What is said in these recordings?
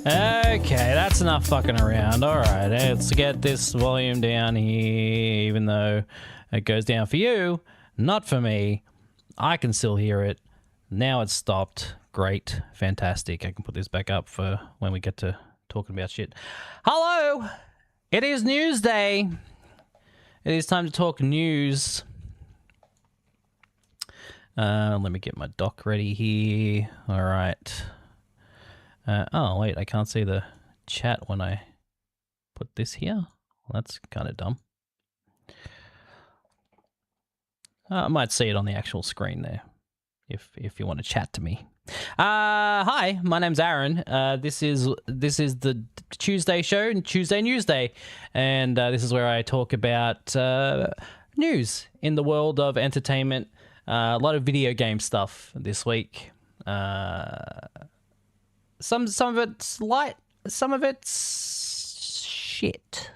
Okay, that's enough fucking around. All right, let's get this volume down here, even though it goes down for you, not for me. I can still hear it. Now it's stopped. Great. Fantastic. I can put this back up for when we get to talking about shit. Hello! It is Newsday. It is time to talk news. Let me get my doc ready here. All right. Oh, wait, I can't see the chat when I put this here. Well, that's kind of dumb. I might see it on the actual screen there if you want to chat to me. Hi, my name's Aaron. This is the Tuesday show, Tuesday Newsday, and this is where I talk about news in the world of entertainment. A lot of video game stuff this week. Some of it's light, some of it's shit.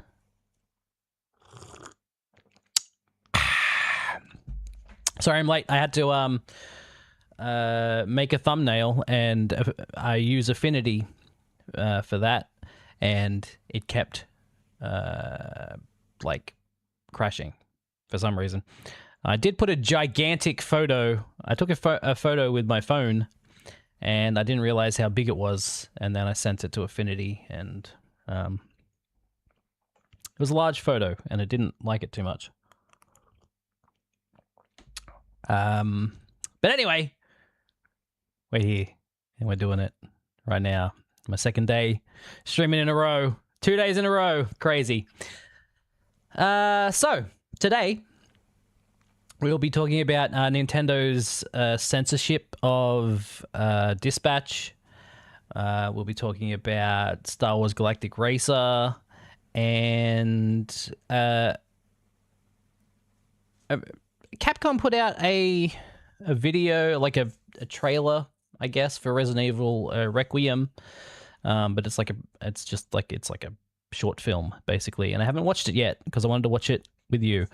Sorry, I'm late. I had to make a thumbnail, and I use Affinity for that, and it kept like crashing for some reason. I did put a gigantic photo. I took a photo with my phone, and I didn't realize how big it was, and then I sent it to Affinity, and it was a large photo, and it didn't like it too much. But anyway, we're here, and we're doing it right now. My second day streaming in a row. 2 days in a row. Crazy. So, today, we'll be talking about Nintendo's censorship of Dispatch. We'll be talking about Star Wars Galactic Racer, and Capcom put out a video, like a trailer, I guess, for Resident Evil Requiem, but it's like a short film basically, and I haven't watched it yet because I wanted to watch it with you.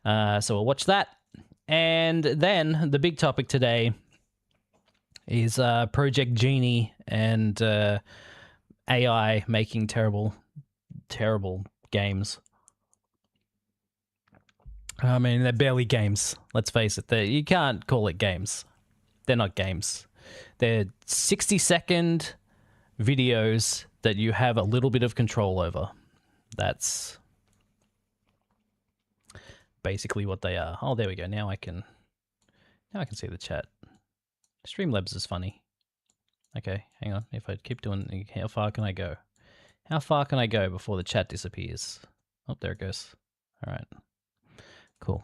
So we'll watch that. And then the big topic today is Project Genie and AI making terrible games. I mean, they're barely games. Let's face it. You can't call it games. They're not games. They're 60-second videos that you have a little bit of control over. That's basically what they are. Oh, there we go. Now I can see the chat. Streamlabs is funny. Okay, hang on. If I keep doing, how far can I go? How far can I go before the chat disappears? Oh, there it goes. All right. Cool.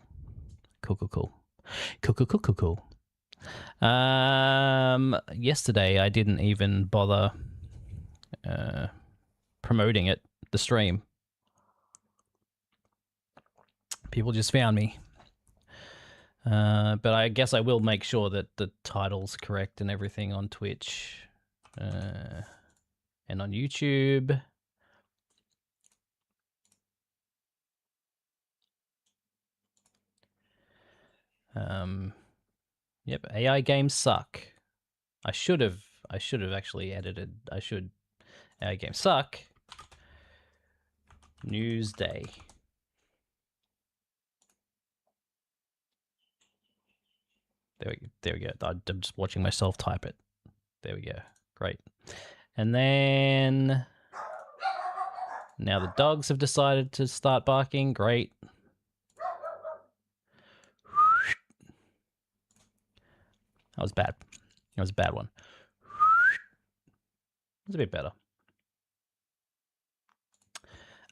Yesterday I didn't even bother promoting it, the stream. People just found me. But I guess I will make sure that the title's correct and everything on Twitch and on YouTube. Yep, AI games suck. I should have actually edited. AI games suck. Newsday. There we go. I'm just watching myself type it. There we go. Great. And then now the dogs have decided to start barking. Great. That was bad. That was a bad one. It's a bit better.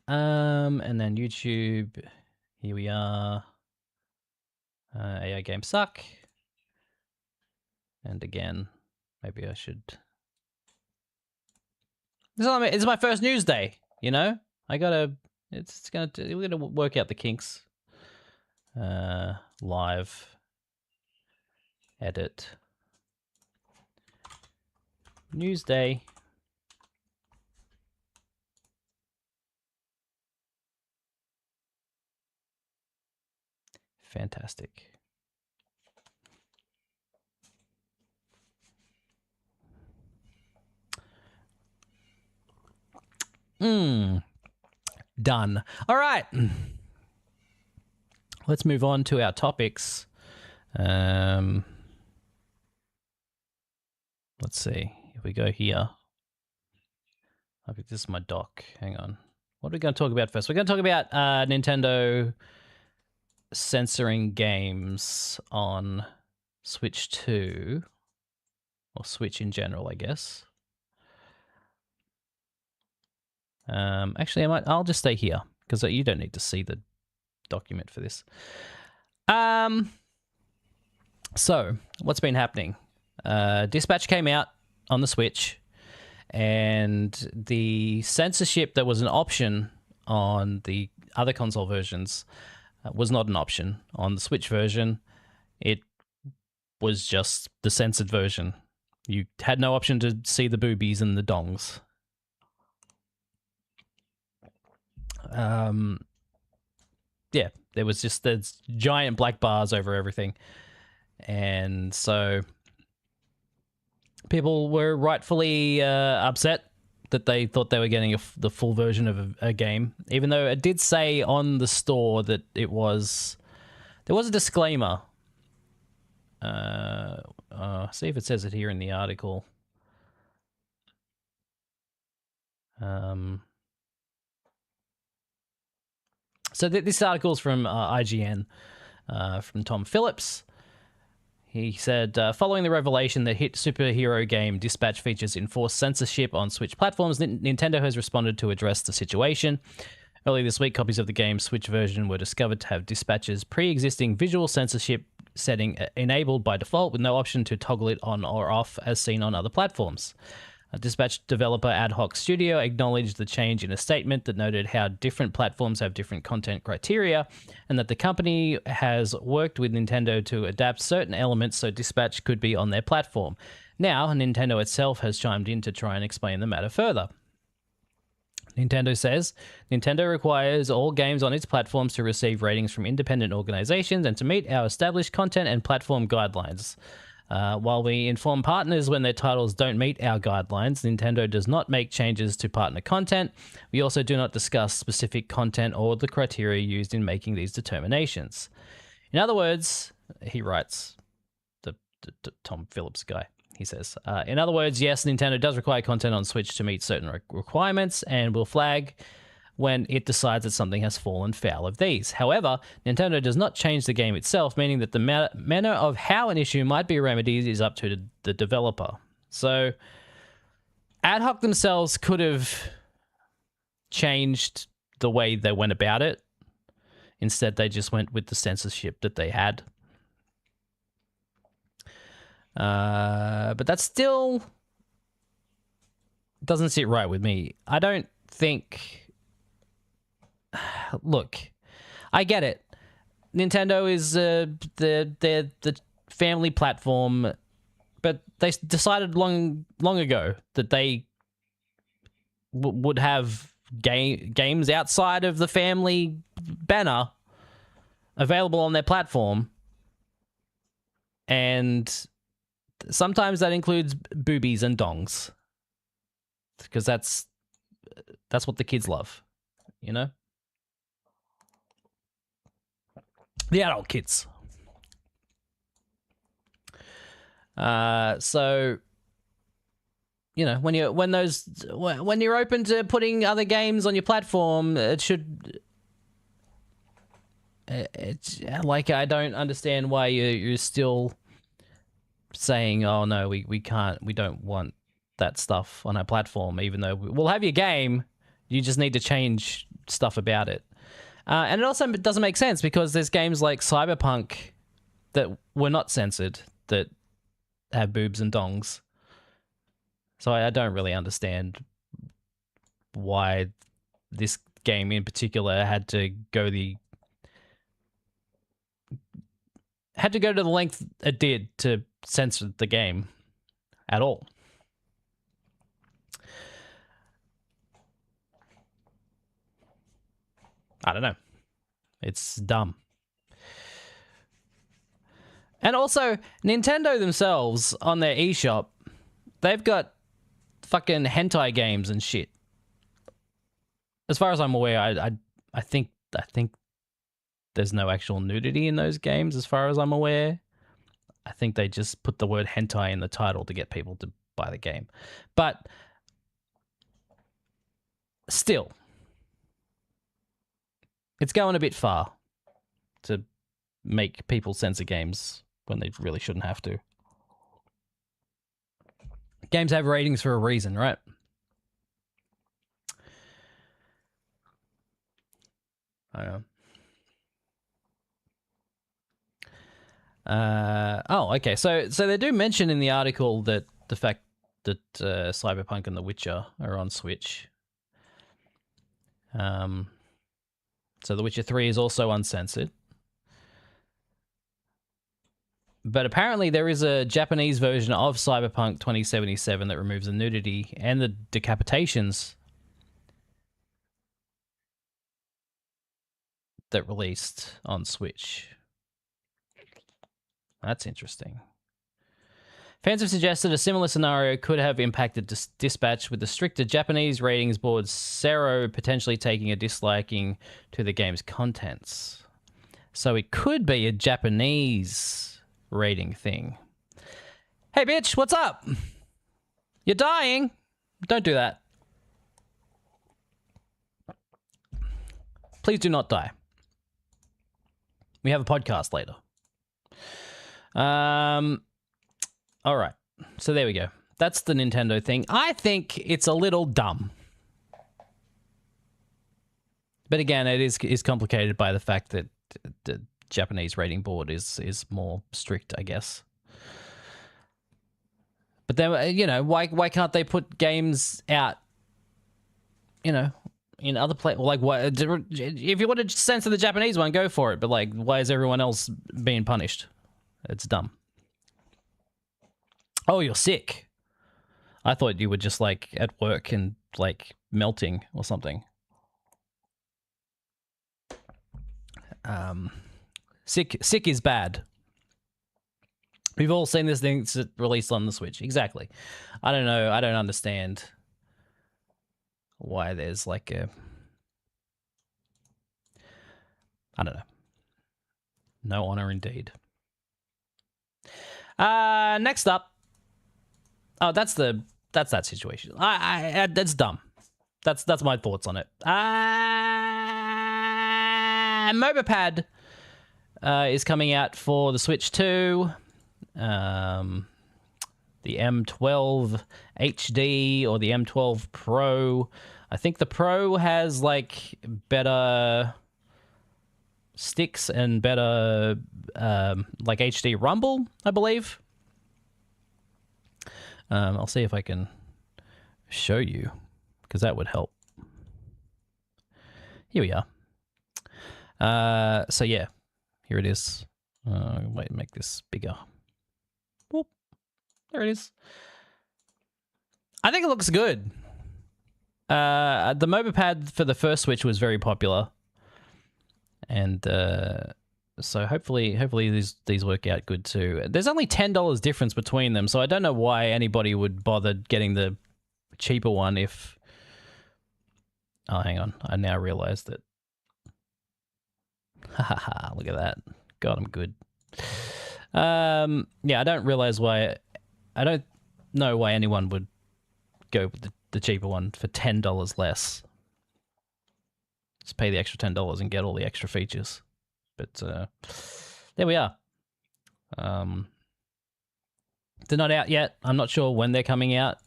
And then YouTube. Here we are. AI games suck. And again, maybe I should. It's my first news day. You know, we're gonna work out the kinks. Live. Edit. Newsday. Fantastic. Done. All right. Let's move on to our topics. Let's see. If we go here. I think this is my doc. Hang on. What are we going to talk about first? We're going to talk about Nintendo censoring games on Switch 2. Or Switch in general, I guess. Actually, I'll just stay here because you don't need to see the document for this. So what's been happening? Dispatch came out on the Switch, and the censorship that was an option on the other console versions was not an option on the Switch version. It was just the censored version. You had no option to see the boobies and the dongs. Yeah, there was just there's giant black bars over everything. And so people were rightfully upset that they thought they were getting the full version of a game, even though it did say on the store that there was a disclaimer. See if it says it here in the article. So this article is from IGN, from Tom Phillips. He said, following the revelation that hit superhero game Dispatch features enforced censorship on Switch platforms, Nintendo has responded to address the situation. Earlier this week, copies of the game's Switch version were discovered to have Dispatch's pre-existing visual censorship setting enabled by default with no option to toggle it on or off as seen on other platforms. Dispatch developer Ad Hoc Studio acknowledged the change in a statement that noted how different platforms have different content criteria and that the company has worked with Nintendo to adapt certain elements so Dispatch could be on their platform. Now, Nintendo itself has chimed in to try and explain the matter further. Nintendo says, Nintendo requires all games on its platforms to receive ratings from independent organizations and to meet our established content and platform guidelines. While we inform partners when their titles don't meet our guidelines, Nintendo does not make changes to partner content. We also do not discuss specific content or the criteria used in making these determinations. In other words, he writes, the Tom Phillips guy, he says, in other words, yes, Nintendo does require content on Switch to meet certain requirements and will flag when it decides that something has fallen foul of these. However, Nintendo does not change the game itself, meaning that the manner of how an issue might be remedied is up to the developer. So, Ad Hoc themselves could have changed the way they went about it. Instead, they just went with the censorship that they had. But that still doesn't sit right with me. I don't think... Look, I get it. Nintendo is the family platform, but they decided long ago that they would have games outside of the family banner available on their platform, and sometimes that includes boobies and dongs, because that's what the kids love, you know. The adult kids. So, you know, when you're open to putting other games on your platform, it's like, I don't understand why you're still saying, oh no, we don't want that stuff on our platform, even though we'll have your game, you just need to change stuff about it. And it also doesn't make sense because there's games like Cyberpunk that were not censored that have boobs and dongs. So I don't really understand why this game in particular had to go to the length it did to censor the game at all. I don't know. It's dumb. And also, Nintendo themselves, on their eShop, they've got fucking hentai games and shit as far as I'm aware, I think there's no actual nudity in those games. As far as I'm aware, I think they just put the word hentai in the title to get people to buy the game. But still, it's going a bit far to make people censor games when they really shouldn't have to. Games have ratings for a reason, right? I don't know. Oh, okay. So they do mention in the article that the fact that Cyberpunk and The Witcher are on Switch. So The Witcher 3 is also uncensored. But apparently there is a Japanese version of Cyberpunk 2077 that removes the nudity and the decapitations that released on Switch. That's interesting. Fans have suggested a similar scenario could have impacted Dispatch, with the stricter Japanese ratings board Sero potentially taking a disliking to the game's contents. So it could be a Japanese rating thing. Hey, bitch, what's up? You're dying. Don't do that. Please do not die. We have a podcast later. All right. So there we go. That's the Nintendo thing. I think it's a little dumb. But again, it is complicated by the fact that the Japanese rating board is more strict, I guess. But then, you know, why can't they put games out, you know, in other places? Like, what, if you want to censor the Japanese one, go for it. But like, why is everyone else being punished? It's dumb. Oh, you're sick. I thought you were just like at work and like melting or something. Sick is bad. We've all seen this thing released on the Switch. Exactly. I don't know. I don't understand why there's like a... I don't know. No honor indeed. Next up. Oh, that's that situation. That's dumb. That's my thoughts on it. Mobipad is coming out for the Switch 2. The M12 HD or the M12 Pro. I think the Pro has like better sticks and better like HD rumble, I believe. I'll see if I can show you, because that would help. Here we are. So yeah, here it is. Wait, make this bigger. Whoop. There it is. I think it looks good. The Mobipad for the first Switch was very popular, and so hopefully these work out good too. There's only $10 difference between them, so I don't know why anybody would bother getting the cheaper one if... Oh, hang on. I now realize that. Haha, look at that. God, I'm good. Yeah, I don't realize why... I don't know why anyone would go with the cheaper one for $10 less. Just pay the extra $10 and get all the extra features. But there we are. They're not out yet. I'm not sure when they're coming out.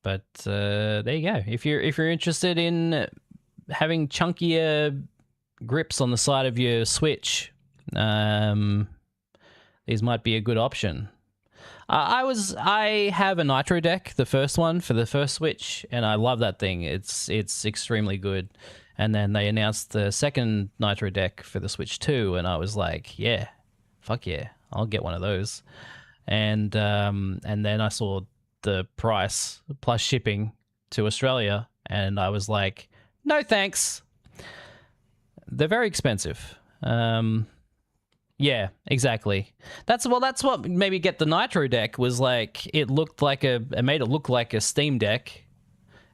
But there you go. If you're interested in having chunkier grips on the side of your Switch, these might be a good option. I have a Nitro deck, the first one for the first Switch, and I love that thing. It's extremely good. And then they announced the second Nitro deck for the Switch 2, and I was like, yeah, fuck yeah, I'll get one of those. And then I saw the price plus shipping to Australia, and I was like, no thanks. They're very expensive. Yeah, exactly. That's what made me get the Nitro deck, was like it made it look like a Steam Deck,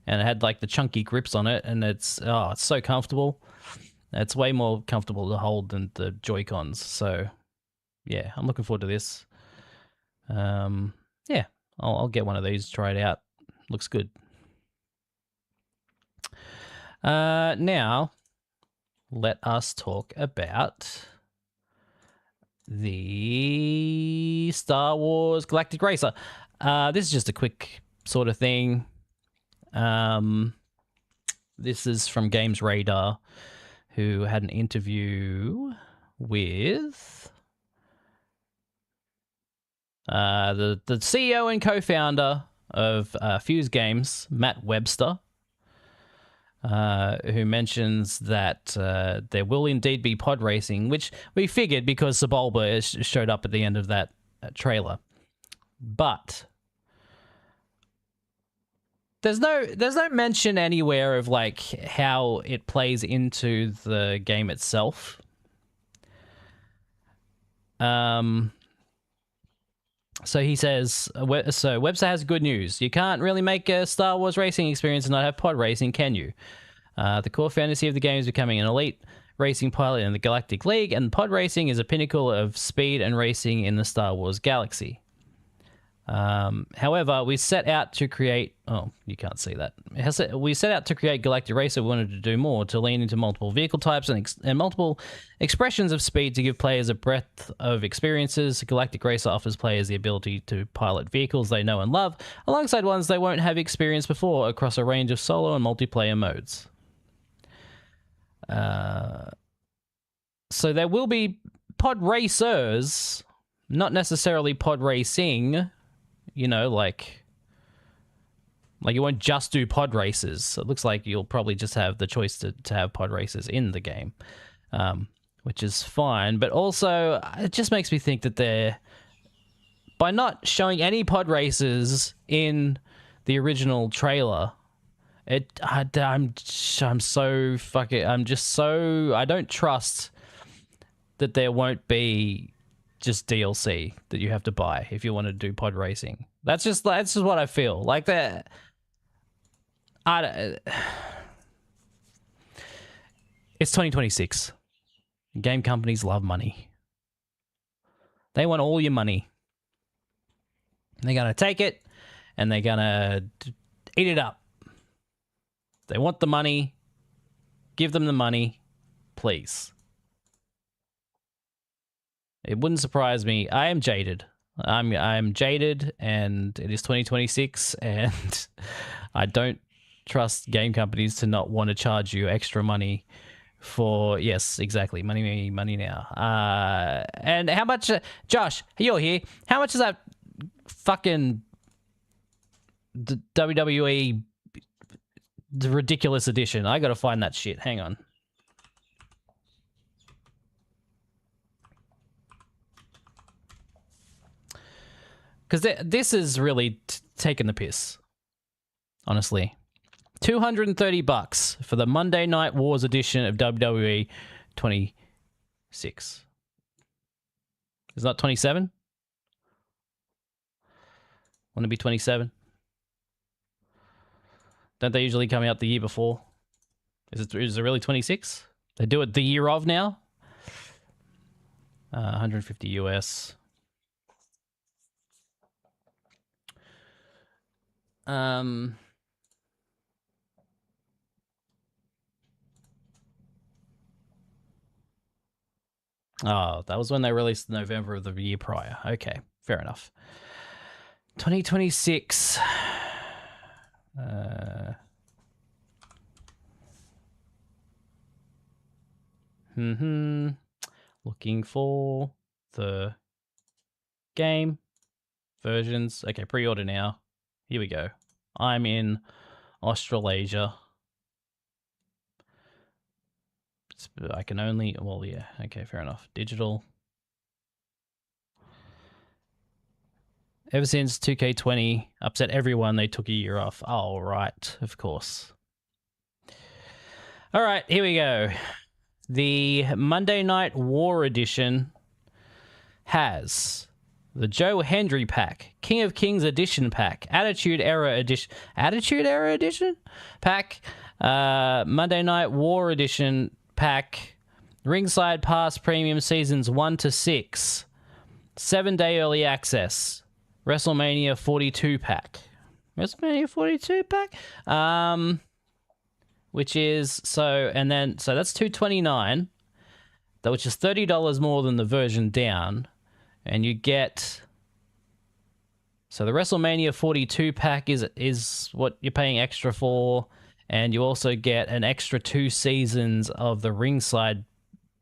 and it had like the chunky grips on it, and it's so comfortable. It's way more comfortable to hold than the Joy-Cons. So yeah, I'm looking forward to this. Yeah, I'll get one of these, try it out. Looks good. Now let us talk about the Star Wars Galactic Racer. This is just a quick sort of thing. This is from Games Radar, who had an interview with the CEO and co-founder of Fuse Games, Matt Webster, who mentions that there will indeed be pod racing, which we figured because Sebulba showed up at the end of that trailer. But there's no mention anywhere of like how it plays into the game itself. So he says, so Webster has good news. You can't really make a Star Wars racing experience and not have pod racing, can you? The core fantasy of the game is becoming an elite racing pilot in the Galactic League, and pod racing is a pinnacle of speed and racing in the Star Wars galaxy. However, we set out to create... Oh, you can't see that. We set out to create Galactic Racer. We wanted to do more, to lean into multiple vehicle types and multiple expressions of speed to give players a breadth of experiences. Galactic Racer offers players the ability to pilot vehicles they know and love, alongside ones they won't have experienced before, across a range of solo and multiplayer modes. So there will be pod racers, not necessarily pod racing. You know, like you won't just do pod races. It looks like you'll probably just have the choice to have pod races in the game, which is fine. But also, it just makes me think that by not showing any pod races in the original trailer, I don't trust that there won't be just DLC that you have to buy if you want to do pod racing. That's just what I feel like. That it's 2026. Game companies love money. They want all your money. They're gonna take it and they're gonna eat it up. They want the money. Give them the money, please. It wouldn't surprise me. I am jaded. I'm jaded, and it is 2026, and I don't trust game companies to not want to charge you extra money for... Yes, exactly. Money now. And how much... Josh, you're here. How much is that fucking WWE the ridiculous edition? I gotta find that shit. Hang on. Because this is really taking the piss, honestly. $230 for the Monday Night Wars edition of WWE 26. Is that 27? Want to be 27? Don't they usually come out the year before? Is it really 26? They do it the year of now? 150 US. Oh, that was when they released November of the year prior. Okay, fair enough. 2026. Looking for the game versions. Okay, pre-order now. Here we go. I'm in Australasia. I can only... Well, yeah. Okay, fair enough. Digital. Ever since 2K20 upset everyone, they took a year off. Oh, right. Of course. All right, here we go. The Monday Night War edition has the Joe Hendry pack, King of Kings edition pack, Attitude Era edition pack, Monday Night War edition pack, Ringside Pass Premium Seasons 1 to 6, 7-day early access, WrestleMania 42 pack. WrestleMania 42 pack? Which is, so that's $229, which is $30 more than the version down. And you get, so the WrestleMania 42 pack is what you're paying extra for. And you also get an extra 2 seasons of the Ringside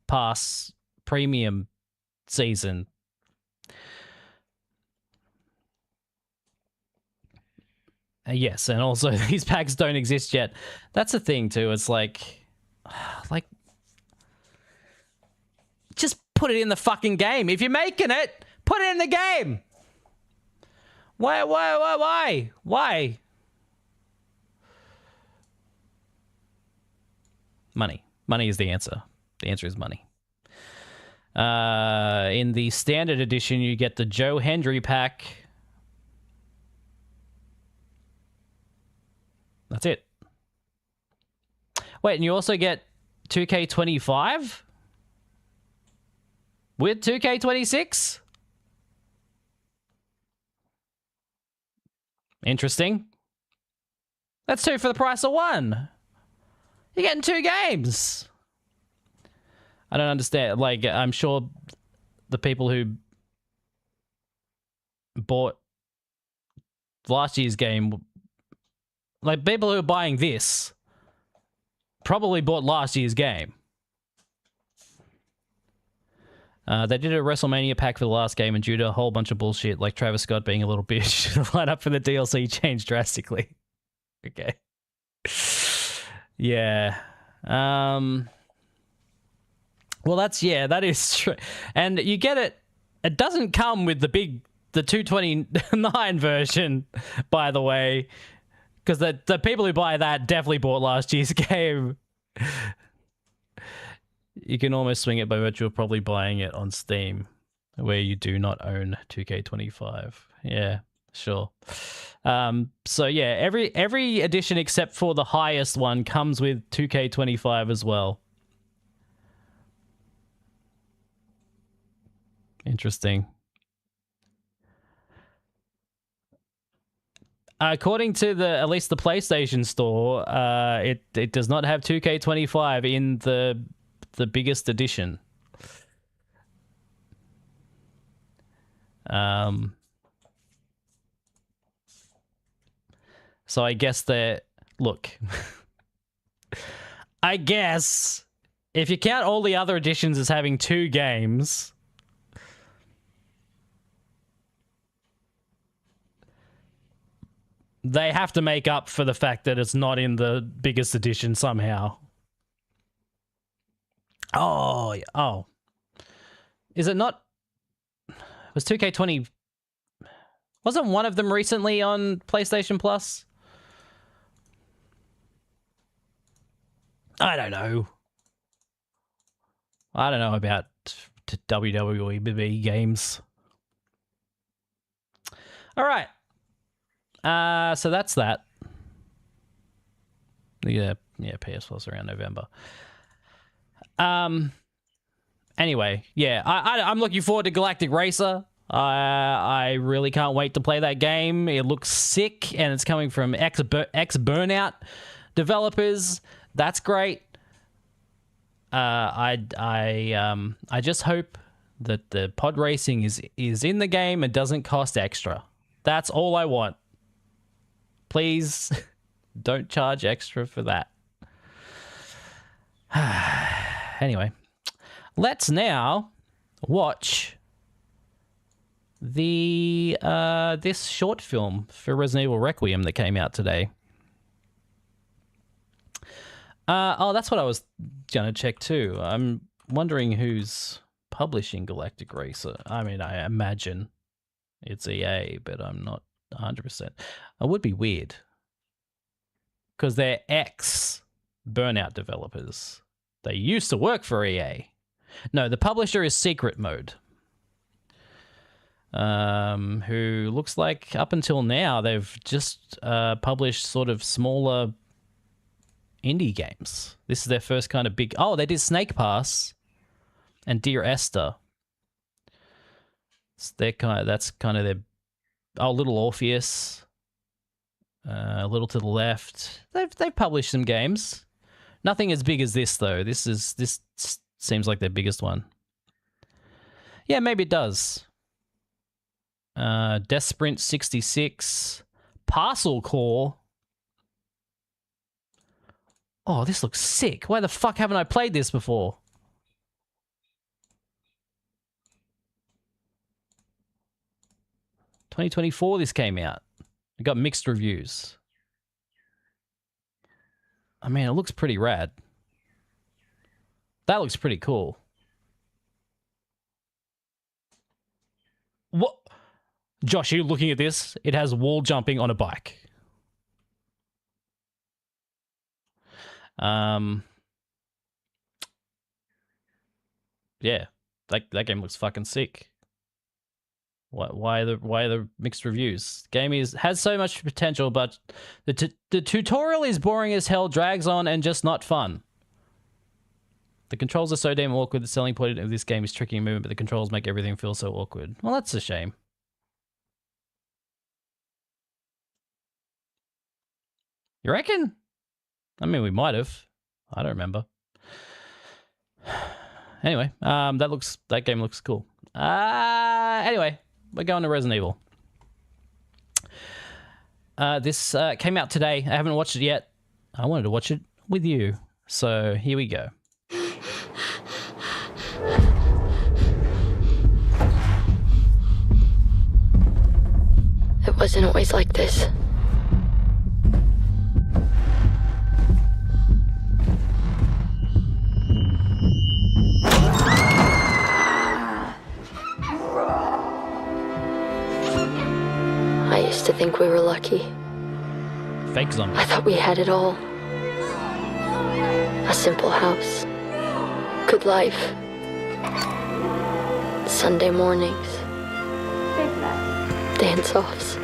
Pass Premium season. Yes, and also these packs don't exist yet. That's the thing too. It's like, just put it in the fucking game. If you're making it, put it in the game. Why? Money. Money is the answer. The answer is money. In the standard edition, you get the Joe Hendry pack. That's it. Wait, and you also get 2K25 with 2K26? Interesting. That's 2 for the price of 1. You're getting 2 games. I don't understand. Like, I'm sure the people who bought last year's game, like people who are buying this, probably bought last year's game. They did a WrestleMania pack for the last game, and due to a whole bunch of bullshit, like Travis Scott being a little bitch, the lineup for the DLC changed drastically. Okay. Yeah. Well, that is true. And you get it. It doesn't come with the 229 version, by the way, because the people who buy that definitely bought last year's game. You can almost swing it by virtue of probably buying it on Steam, where you do not own 2K25. Yeah, sure. So yeah, every edition except for the highest one comes with 2K25 as well. Interesting. According to at least the PlayStation Store, it does not have 2K25 in the biggest edition. So I guess look. I guess if you count all the other editions as having 2 games, they have to make up for the fact that it's not in the biggest edition somehow. Oh. Is it not? Was 2K20... Wasn't one of them recently on PlayStation Plus? I don't know. I don't know about WWE games. All right. So that's that. Yeah, PS Plus around November. Anyway, yeah, I'm looking forward to Galactic Racer. I really can't wait to play that game. It looks sick, and it's coming from ex Burnout developers. That's great. I just hope that the pod racing is in the game and doesn't cost extra. That's all I want. Please don't charge extra for that. Anyway, let's now watch this short film for Resident Evil Requiem that came out today. That's what I was gonna check too. I'm wondering who's publishing Galactic Racer. I mean, I imagine it's EA, but I'm not 100%. It would be weird because they're ex-Burnout developers. They used to work for EA. No, the publisher is Secret Mode. who looks like up until now they've just published sort of smaller indie games. This is their first kind of big... Oh, they did Snake Pass and Dear Esther. That's kind of their... Oh, Little Orpheus. A little to the left. They've published some games. Nothing as big as this, though. This seems like their biggest one. Yeah, maybe it does. Death Sprint 66. Parcel Core. Oh, this looks sick. Why the fuck haven't I played this before? ...2024 this came out. It got mixed reviews. I mean, it looks pretty rad. That looks pretty cool. What? Josh, are you looking at this? It has wall jumping on a bike. Yeah, that game looks fucking sick. Why the mixed reviews? Game has so much potential, but the tutorial is boring as hell, drags on, and just not fun. The controls are so damn awkward. The selling point of this game is tricky movement, but the controls make everything feel so awkward. Well, that's a shame. You reckon? I mean, we might have. I don't remember. Anyway, that game looks cool. Anyway, we're going to Resident Evil. This came out today. I haven't watched it yet. I wanted to watch it with you. So here we go. It wasn't always like this. I used to think we were lucky. Fake zombie. I thought we had it all. A simple house. Good life. Sunday mornings. Dance-offs.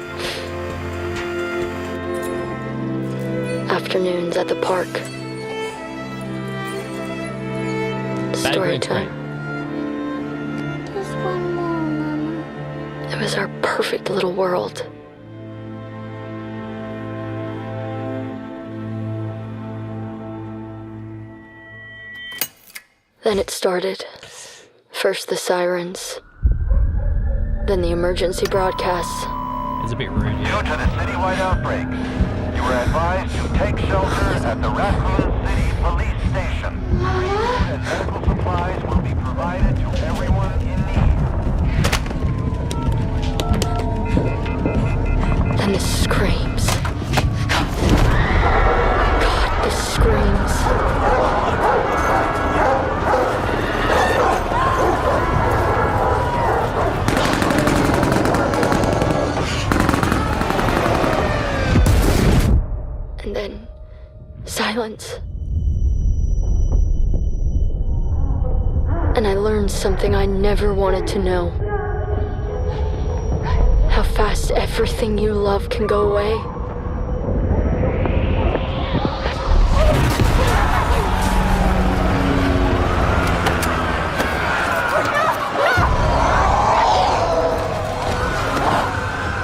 Afternoons at the park. Story time. Just one more, Mama. It was our perfect little world. Then it started. First the sirens, then the emergency broadcasts. It's a bit rude. Due to the citywide outbreak, you were advised to take shelter at the Raccoon City Police Station. Food and medical supplies will be provided to everyone in need. Then the screams. God, the screams. And then silence. And I learned something I never wanted to know. How fast everything you love can go away.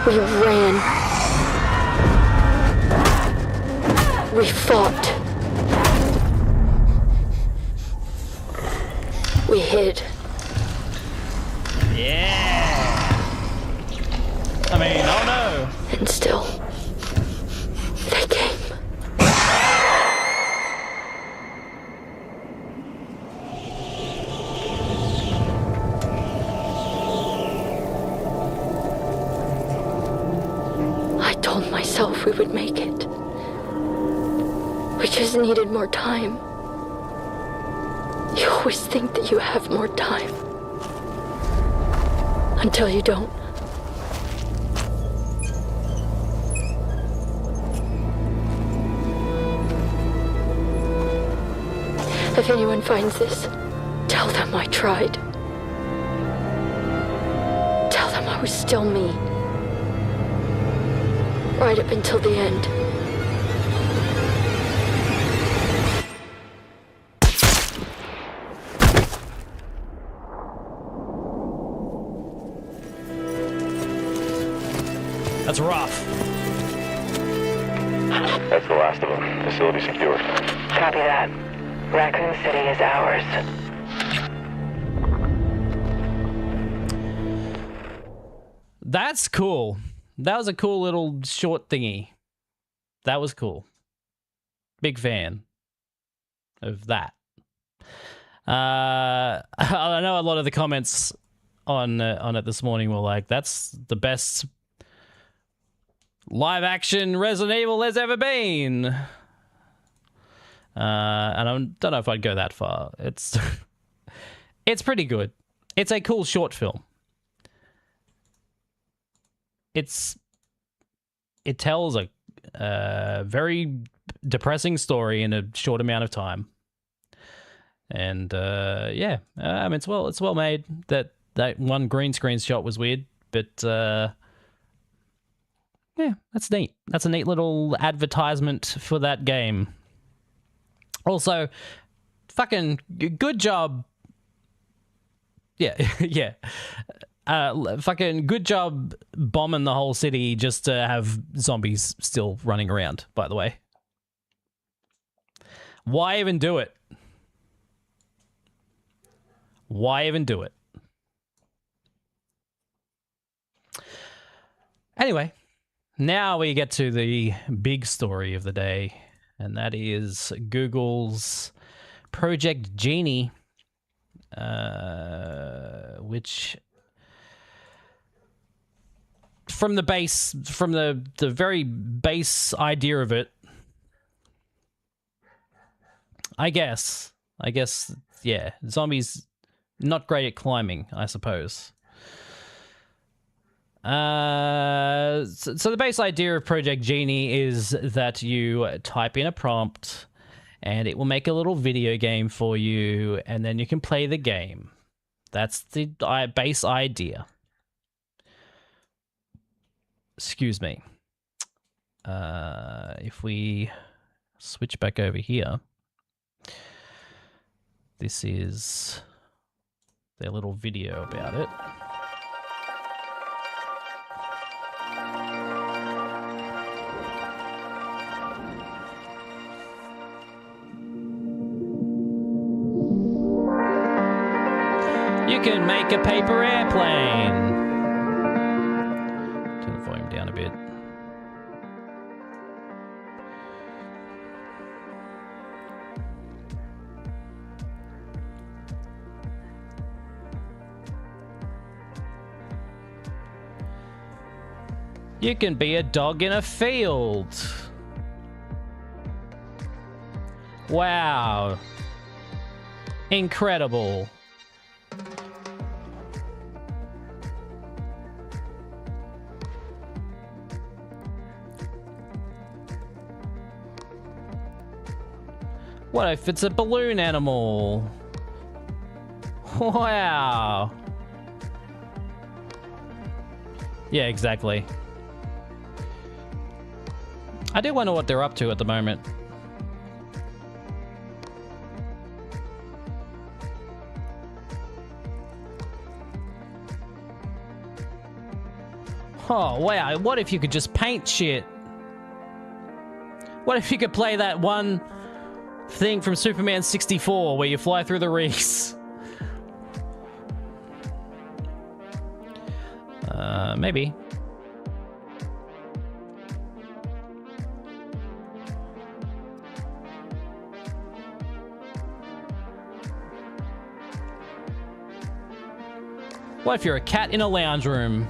We ran. We fought. We hid. Yeah. I mean, oh no. And still, they came. I told myself we would make it. We just needed more time. You always think that you have more time. Until you don't. If anyone finds this, tell them I tried. Tell them I was still me. Right up until the end. That's rough. That's the last of them. Facility secured. Copy that. Raccoon City is ours. That's cool. That was a cool little short thingy. That was cool. Big fan of that. I know a lot of the comments on it this morning were like, that's the best live action Resident Evil there's ever been. And I don't know if I'd go that far. It's pretty good. It's a cool short film. It tells a very depressing story in a short amount of time. And yeah, I mean, it's well made. That one green screen shot was weird, but yeah, that's neat. That's a neat little advertisement for that game. Also, fucking good job. Yeah, yeah. Fucking good job bombing the whole city just to have zombies still running around, by the way. Why even do it? Why even do it? Anyway, now we get to the big story of the day, and that is Google's Project Genie, which from the very base idea of it, I guess, yeah, zombies not great at climbing, I suppose. So the base idea of Project Genie is that you type in a prompt and it will make a little video game for you, and then you can play the game. That's the base idea. Excuse me. If we switch back over here, this is their little video about it. You can make a paper airplane. Turn the volume down a bit. You can be a dog in a field. Wow. Incredible. What if it's a balloon animal? Wow. Yeah, exactly. I do wonder what they're up to at the moment. Oh, wow. What if you could just paint shit? What if you could play that one thing from Superman 64 where you fly through the reefs? Maybe. What if you're a cat in a lounge room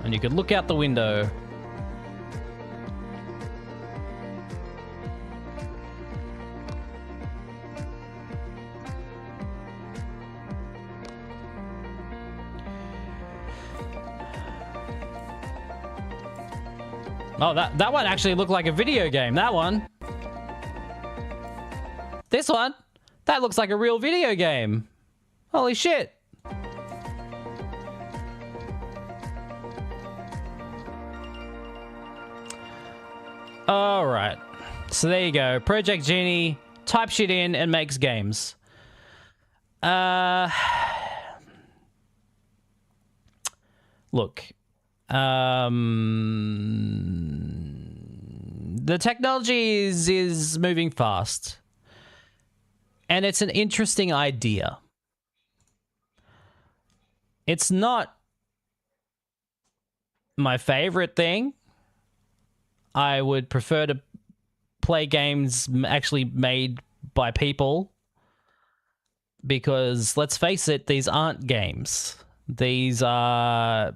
and you could look out the window? Oh, that one actually looked like a video game, that one. This one, that looks like a real video game. Holy shit. All right. So there you go. Project Genie types shit in and makes games. Look. The technology is moving fast. And it's an interesting idea. It's not my favorite thing. I would prefer to play games actually made by people. Because, let's face it, these aren't games. These are...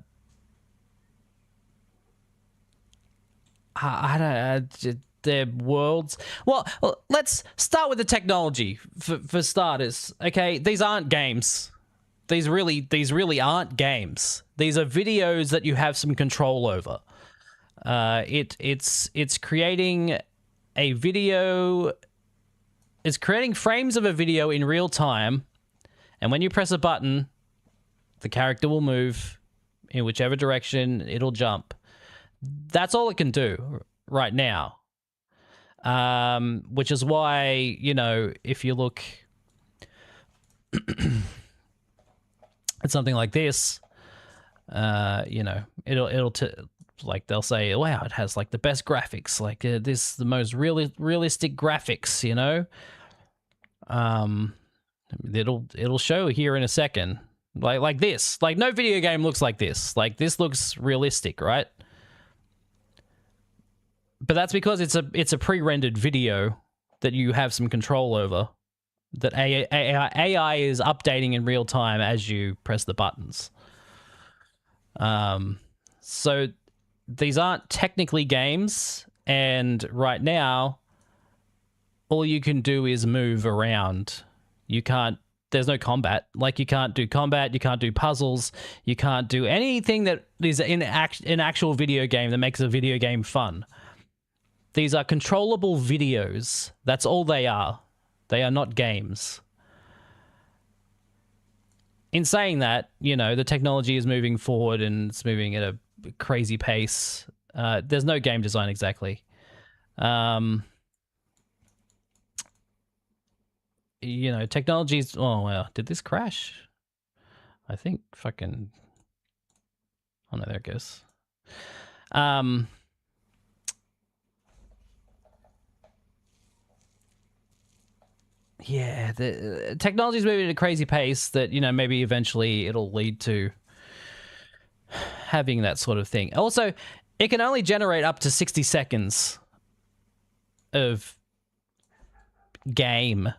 they're worlds. Well, let's start with the technology for starters. Okay, these aren't games. These really aren't games. These are videos that you have some control over. It's creating a video. It's creating frames of a video in real time, and when you press a button, the character will move in whichever direction it'll jump. That's all it can do right now. Which is why, you know, if you look at something like this, you know, it'll like they'll say, wow, it has like the best graphics, like the most realistic graphics, you know. It'll show here in a second, like this, like no video game looks like this. Like this looks realistic, right? But that's because it's a pre-rendered video that you have some control over, that AI is updating in real time as you press the buttons. So these aren't technically games, and right now, all you can do is move around. You can't. There's no combat. Like you can't do combat. You can't do puzzles. You can't do anything that is an actual video game that makes a video game fun. These are controllable videos. That's all they are. They are not games. In saying that, you know, the technology is moving forward and it's moving at a crazy pace. There's no game design exactly. You know, technology's... Oh, well, did this crash? I think fucking... Oh, no, there it goes. Yeah, the technology's moving at a crazy pace that, you know, maybe eventually it'll lead to having that sort of thing. Also, it can only generate up to 60 seconds of game.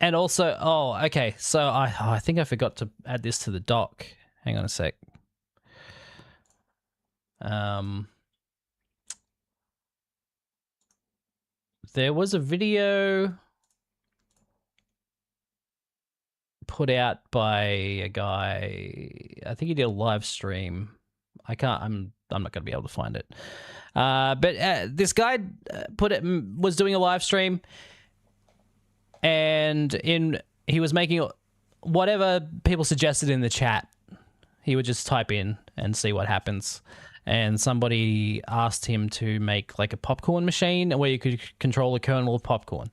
And also, oh, okay, so I think I forgot to add this to the doc. Hang on a sec. There was a video put out by a guy. I think he did a live stream. I'm not going to be able to find it. But this guy was doing a live stream, and he was making whatever people suggested in the chat. He would just type in and see what happens. And somebody asked him to make like a popcorn machine where you could control a kernel of popcorn.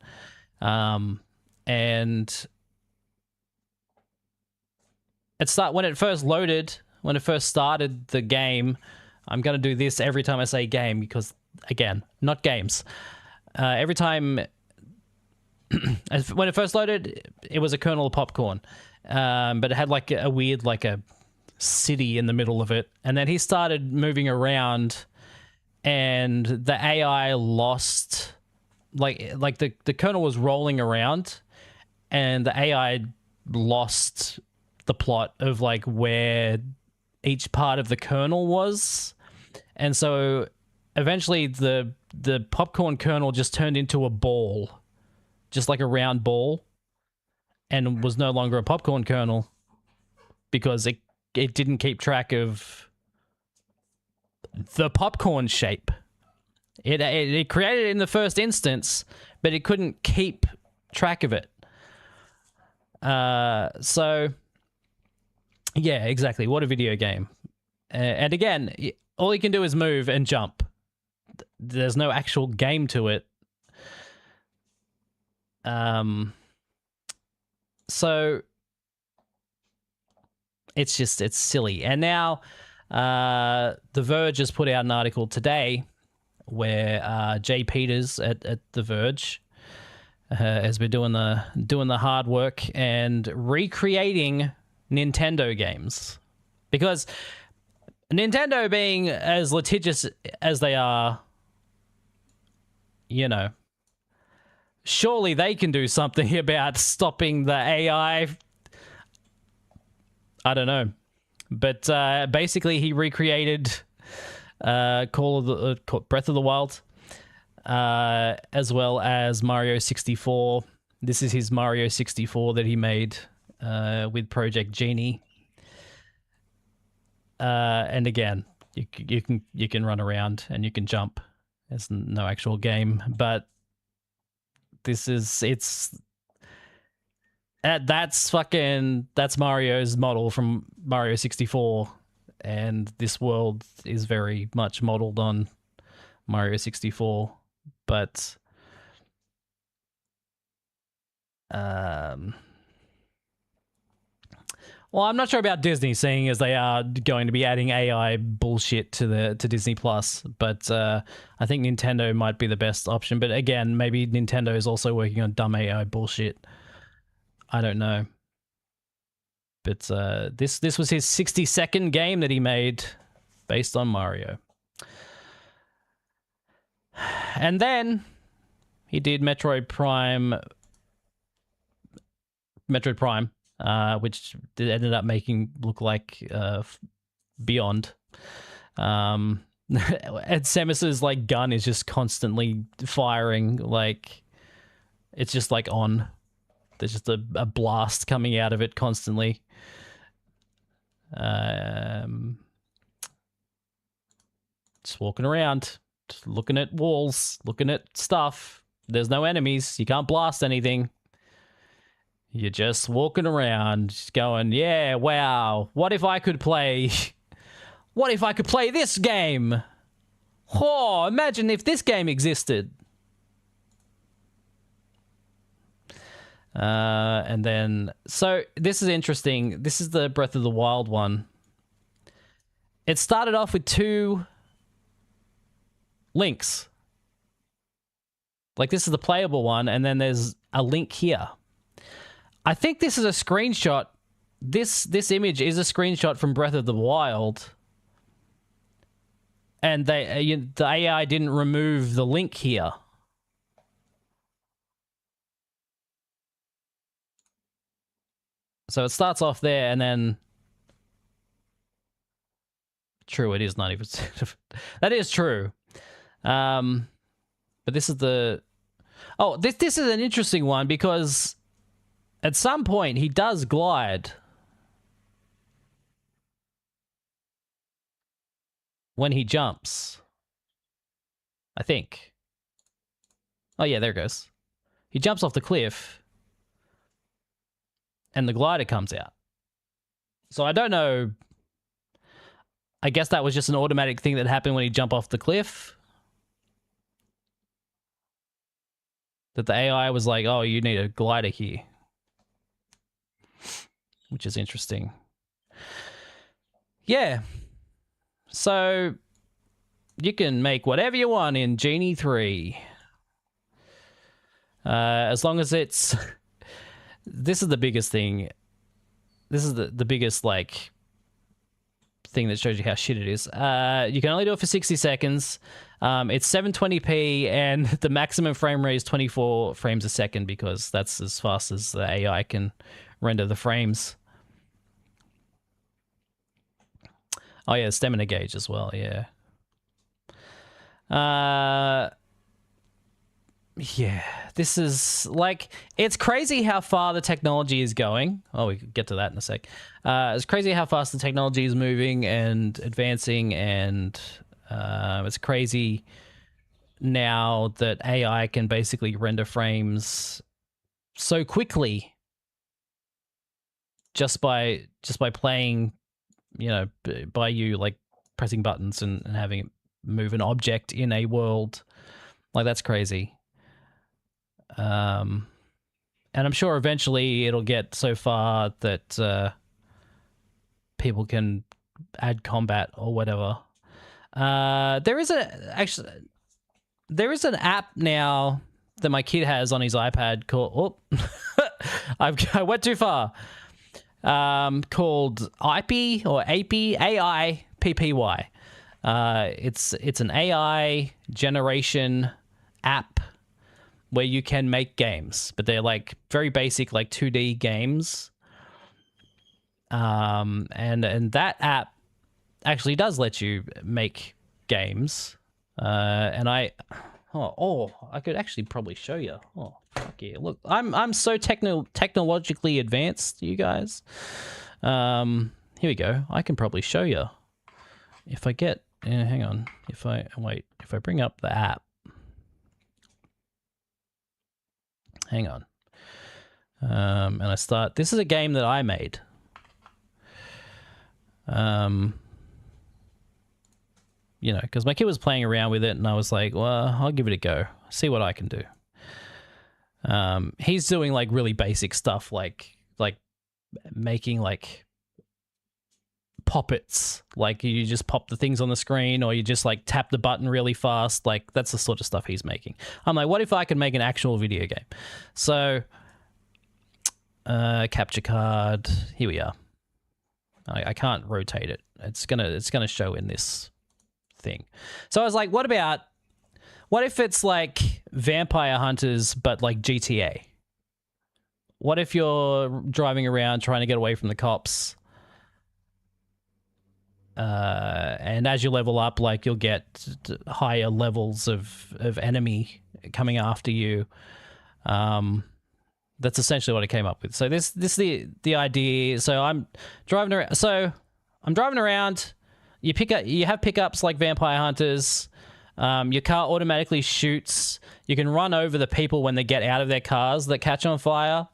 And when it first started the game, I'm going to do this every time I say game because, again, not games. Every time, when it first loaded, it was a kernel of popcorn. But it had like a weird, like a city in the middle of it, and then he started moving around, and the AI lost, like the kernel was rolling around, and the AI lost the plot of like where each part of the kernel was, and so eventually the popcorn kernel just turned into a ball, just like a round ball, and was no longer a popcorn kernel because it didn't keep track of the popcorn shape. It created it in the first instance, but it couldn't keep track of it. So, yeah, exactly. What a video game. And again, all you can do is move and jump. there's no actual game to it. So it's silly. And now The Verge has put out an article today where Jay Peters at The Verge has been doing the hard work and recreating Nintendo games, because Nintendo, being as litigious as they are, you know, surely they can do something about stopping the AI. I don't know. But basically he recreated Breath of the Wild, as well as Mario 64. This is his Mario 64 that he made with Project Genie. And again, you can run around and you can jump. There's no actual game, but that's Mario's model from Mario 64, and this world is very much modeled on Mario 64, but well, I'm not sure about Disney, seeing as they are going to be adding AI bullshit to Disney Plus. But I think Nintendo might be the best option. But again, maybe Nintendo is also working on dumb AI bullshit. I don't know. But this was his 60-second game that he made based on Mario. And then he did Metroid Prime, which ended up making look like Beyond. And Samus's like gun is just constantly firing, like it's just like on. There's just a blast coming out of it constantly. Just walking around, just looking at walls, looking at stuff. There's no enemies. You can't blast anything. You're just walking around, just going, yeah, wow. What if I could play this game? Oh, imagine if this game existed. And then, so this is interesting. This is the Breath of the Wild one. It started off with 2 links. Like, this is the playable one, and then there's a link here. I think this is a screenshot. This image is a screenshot from Breath of the Wild. And the AI didn't remove the link here. So it starts off there, and then... True, it is 90%. That is true. But this is the... Oh, this is an interesting one, because at some point he does glide. When he jumps. I think. Oh yeah, there it goes. He jumps off the cliff. And the glider comes out. So I don't know. I guess that was just an automatic thing that happened when he jumped off the cliff. That the AI was like, oh, you need a glider here. Which is interesting. Yeah. So you can make whatever you want in Genie 3. As long as it's... This is the biggest thing. This is the biggest, like, thing that shows you how shit it is. You can only do it for 60 seconds. It's 720p, and the maximum frame rate is 24 frames a second, because that's as fast as the AI can render the frames. Oh, yeah, stamina gauge as well, yeah. Yeah, this is, like, it's crazy how far the technology is going. Oh, we could get to that in a sec. It's crazy how fast the technology is moving and advancing, and it's crazy now that AI can basically render frames so quickly just by playing, you know, by you, like, pressing buttons and having it move an object in a world. Like, that's crazy. And I'm sure eventually it'll get so far that people can add combat or whatever. There is an app now that my kid has on his iPad called I went too far. Called IPY or APY, AIPPY. It's an AI generation app where you can make games, but they're like very basic, like 2D games. And that app actually does let you make games. And I could actually probably show you. Oh, fuck yeah. Look, I'm so technologically advanced, you guys. Here we go. I can probably show you. If I get, hang on. If I bring up the app. Hang on. And I start, this is a game that I made. You know, because my kid was playing around with it, and I was like, well, I'll give it a go, see what I can do. He's doing like really basic stuff, like making like poppets, like you just pop the things on the screen, or you just like tap the button really fast. Like, that's the sort of stuff he's making. I'm like, what if I could make an actual video game? So, capture card. Here we are. I can't rotate it. It's gonna show in this thing. So I was like, what if it's like Vampire Hunters but like GTA? What if you're driving around trying to get away from the cops, and as you level up, like, you'll get higher levels of enemy coming after you. That's essentially what I came up with. So this is the idea. So I'm driving around. You have pickups like Vampire Hunters. Your car automatically shoots. You can run over the people when they get out of their cars that catch on fire.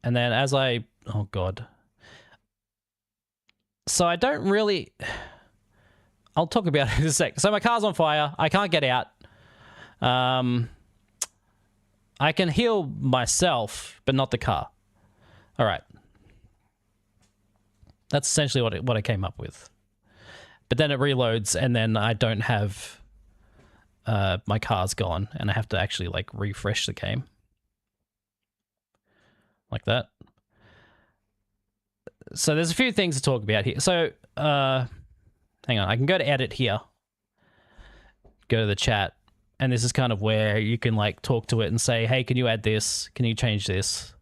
And then oh God. So I don't really, I'll talk about it in a sec. So my car's on fire. I can't get out. I can heal myself, but not the car. All right. That's essentially what I came up with. But then it reloads, and then I don't have, my car's gone, and I have to actually like refresh the game. Like that. So there's a few things to talk about here. So, hang on, I can go to edit here. Go to the chat. And this is kind of where you can like talk to it and say, hey, can you add this? Can you change this?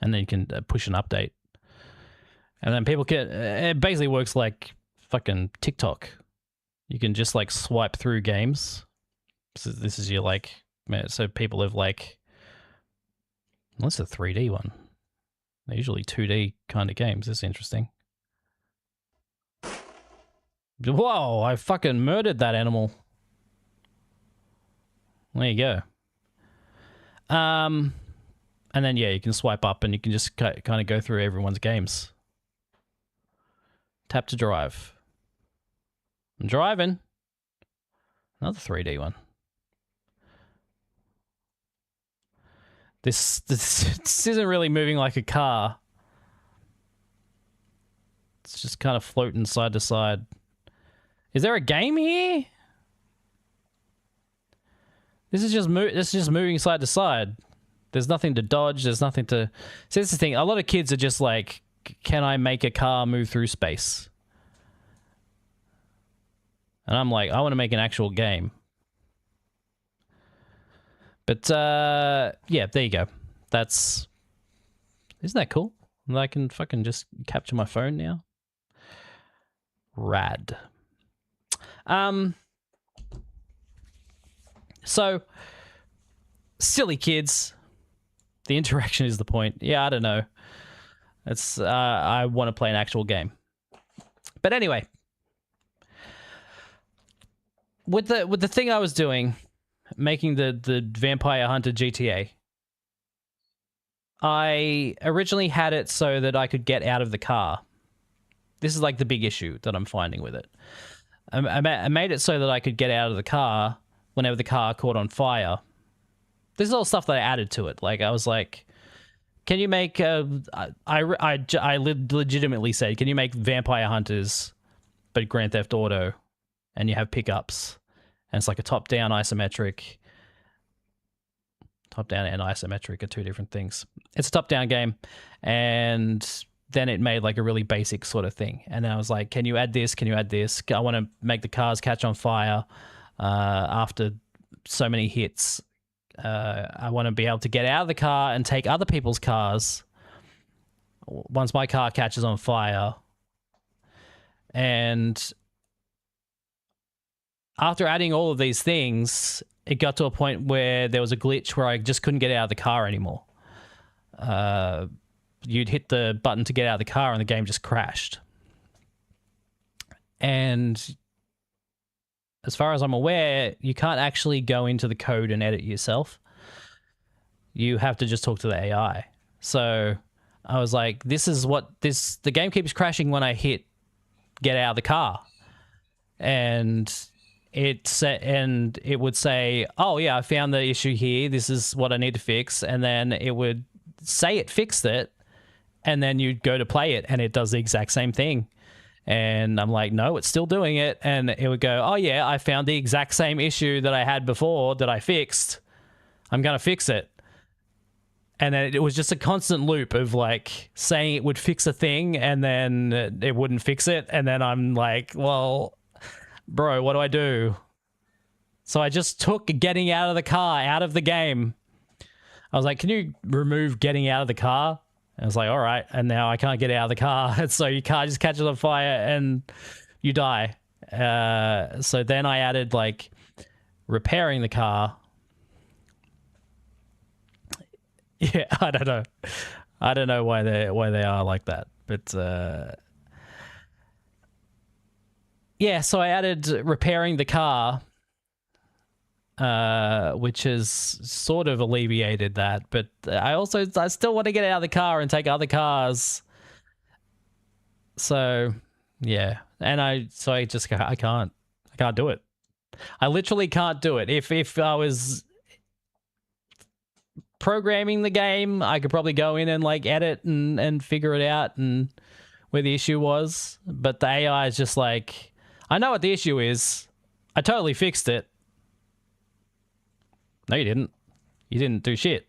And then you can push an update. And then people can, it basically works like fucking TikTok. You can just like swipe through games. So this is your like, so people have like, well, it's a 3D one. They're usually 2D kind of games. This is interesting. Whoa, I fucking murdered that animal. There you go. And then, yeah, you can swipe up and you can just kind of go through everyone's games. Tap to drive. I'm driving. Another 3D one. This isn't really moving like a car. It's just kind of floating side to side. Is there a game here? This is just moving side to side. There's nothing to dodge. There's nothing to. See, that's the thing. A lot of kids are just like, can I make a car move through space? And I'm like, I want to make an actual game. But, yeah, there you go. Isn't that cool? I can fucking just capture my phone now. Rad. So, silly kids. The interaction is the point. Yeah, I don't know. It's, I want to play an actual game. But anyway. With the thing I was doing, making the Vampire Hunter GTA, I originally had it so that I could get out of the car. This is like the big issue that I'm finding with it. I made it so that I could get out of the car whenever the car caught on fire. This is all stuff that I added to it. Like, I was like, can you make... I legitimately said, can you make Vampire Hunters, but Grand Theft Auto, and you have pickups, and it's like a top-down isometric. Top-down and isometric are two different things. It's a top-down game, and then it made like a really basic sort of thing. And then I was like, can you add this? Can you add this? I want to make the cars catch on fire after so many hits. I want to be able to get out of the car and take other people's cars once my car catches on fire. And after adding all of these things, it got to a point where there was a glitch where I just couldn't get out of the car anymore. You'd hit the button to get out of the car and the game just crashed. And as far as I'm aware, you can't actually go into the code and edit yourself. You have to just talk to the AI. So I was like, the game keeps crashing when I hit get out of the car. And it would say, oh yeah, I found the issue here. This is what I need to fix. And then it would say it fixed it. And then you'd go to play it and it does the exact same thing. And I'm like, no, it's still doing it. And it would go, oh yeah, I found the exact same issue that I had before that I fixed. I'm going to fix it. And then it was just a constant loop of like saying it would fix a thing and then it wouldn't fix it. And then I'm like, well, bro, what do I do? So I just took getting out of the car out of the game. I was like, can you remove getting out of the car? And I was like, all right. And now I can't get out of the car. And so your car just catches on fire and you die. So then I added like repairing the car. Yeah, I don't know. I don't know why they are like that. But yeah, so I added repairing the car, which has sort of alleviated that. But I still want to get out of the car and take other cars. So yeah, and I can't do it. I literally can't do it. If I was programming the game, I could probably go in and like edit and figure it out and where the issue was. But the AI is just like, I know what the issue is. I totally fixed it. No, you didn't. You didn't do shit.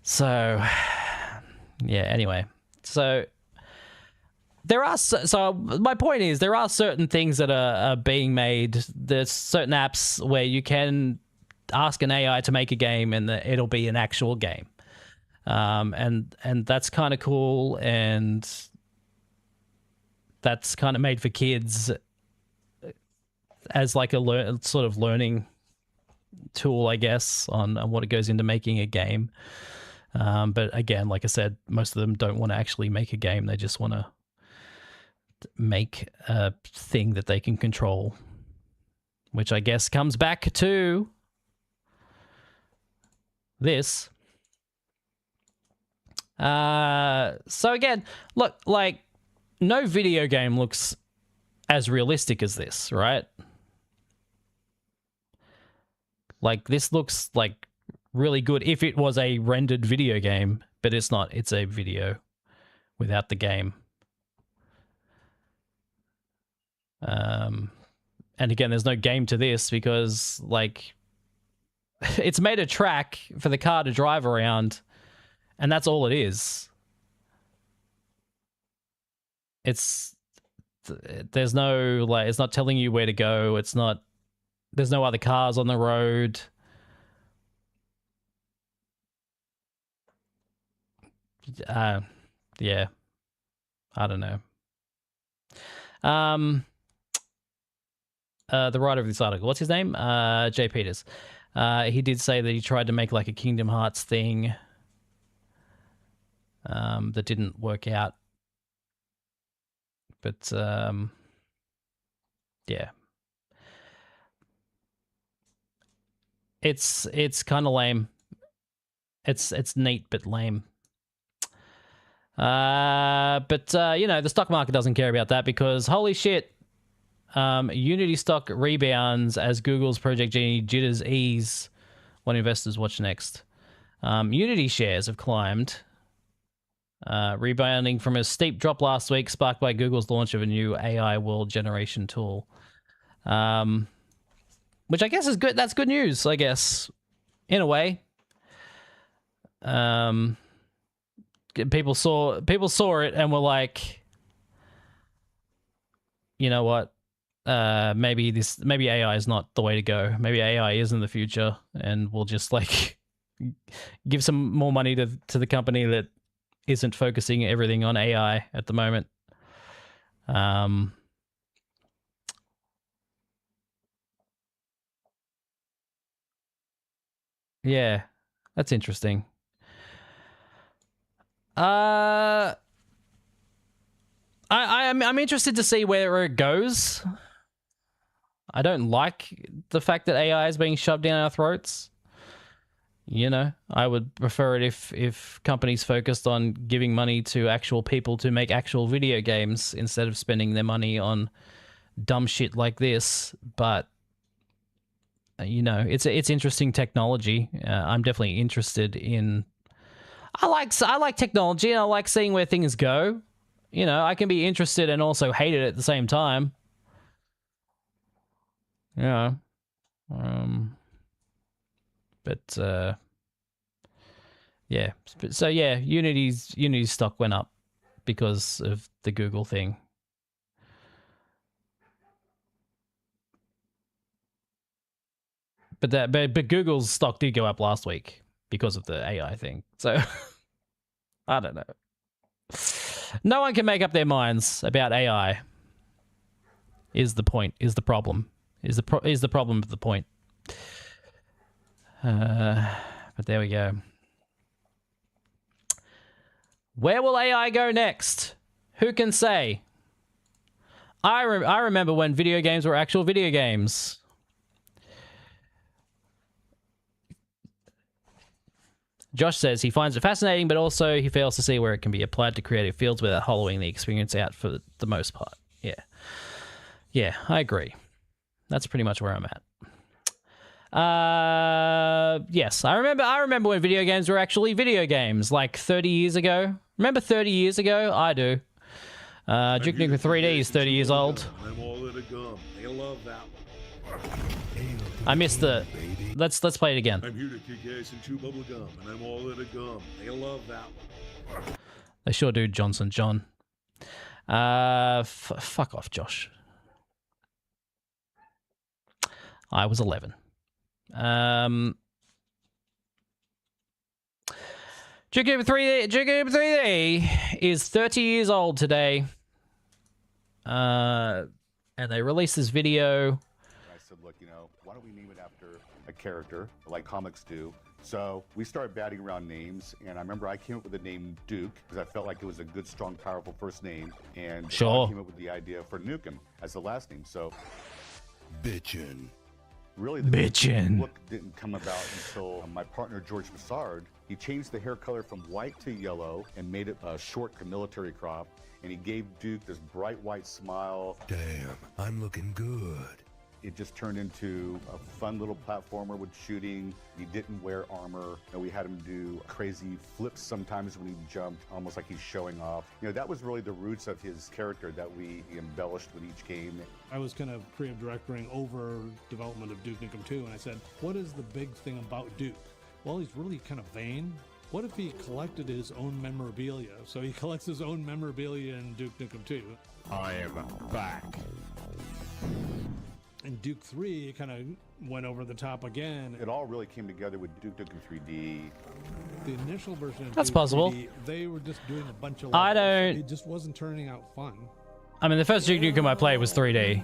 So, yeah, anyway. So, my point is, there are certain things that are being made. There's certain apps where you can ask an AI to make a game and it'll be an actual game. And that's kind of cool. And that's kind of made for kids as like a sort of learning tool, I guess, on what it goes into making a game. But again, like I said, most of them don't want to actually make a game. They just want to make a thing that they can control, which I guess comes back to this. So again, look, like, no video game looks as realistic as this, right? Like, this looks like really good if it was a rendered video game, but it's not. It's a video without the game. And again, there's no game to this because, like, it's made a track for the car to drive around, and that's all it is. There's no, like, it's not telling you where to go. There's no other cars on the road. Yeah. I don't know. The writer of this article, what's his name? Jay Peters. He did say that he tried to make like a Kingdom Hearts thing that didn't work out. But yeah. It's kind of lame. it's neat but lame. But you know, the stock market doesn't care about that because holy shit, Unity stock rebounds as Google's Project Genie jitters ease. What investors watch next? Unity shares have climbed, rebounding from a steep drop last week, sparked by Google's launch of a new AI world generation tool. Which I guess is good. That's good news, I guess, in a way. People saw it and were like, you know what? Maybe AI is not the way to go. Maybe AI is in the future, and we'll just like give some more money to the company that isn't focusing everything on AI at the moment. Yeah, that's interesting. I'm interested to see where it goes. I don't like the fact that AI is being shoved down our throats. You know, I would prefer it if companies focused on giving money to actual people to make actual video games instead of spending their money on dumb shit like this. But you know, it's interesting technology. I'm definitely interested in. I like technology, and I like seeing where things go. You know, I can be interested and also hate it at the same time. Yeah. But yeah. So yeah, Unity's stock went up because of the Google thing. But Google's stock did go up last week because of the AI thing. So I don't know. No one can make up their minds about AI. Is the point? Is the problem? Is the problem of the point? But there we go. Where will AI go next? Who can say? I remember when video games were actual video games. Josh says he finds it fascinating, but also he fails to see where it can be applied to creative fields without hollowing the experience out for the most part. Yeah, I agree. That's pretty much where I'm at. Yes, I remember when video games were actually video games, like 30 years ago. Remember 30 years ago? I do. Duke Nukem 3D is 30 years old. I'm all in a gum. They love that one. I missed the... Let's play it again. I'm here to kick ass and chew bubble gum, and I'm all in a gum. They love that one. They sure do, Johnson John. Fuck off, Josh. I was 11. Duke Nukem 3D is 30 years old today. And they released this video. I said, look, you know, why don't we name it after a character like comics do? So we started batting around names, and I remember I came up with the name Duke because I felt like it was a good, strong, powerful first name. And sure. I came up with the idea for Nukem as the last name. So Bitchin'. Really, the look didn't come about until my partner George Massard. He changed the hair color from white to yellow and made it a short military crop. And he gave Duke this bright white smile. Damn, I'm looking good. It just turned into a fun little platformer with shooting. He didn't wear armor. You know, we had him do crazy flips sometimes when he jumped, almost like he's showing off. You know, that was really the roots of his character that we embellished with each game. I was kind of creative directing over development of Duke Nukem 2, and I said, what is the big thing about Duke? Well, he's really kind of vain. What if he collected his own memorabilia? So he collects his own memorabilia in Duke Nukem 2. I am back. In Duke 3, it kind of went over the top again. It all really came together with Duke Nukem 3D. The initial version of That's Duke possible. 3D, they were just doing a bunch of I levels. don't... It just wasn't turning out fun. I mean, the first Duke Nukem I played was 3D.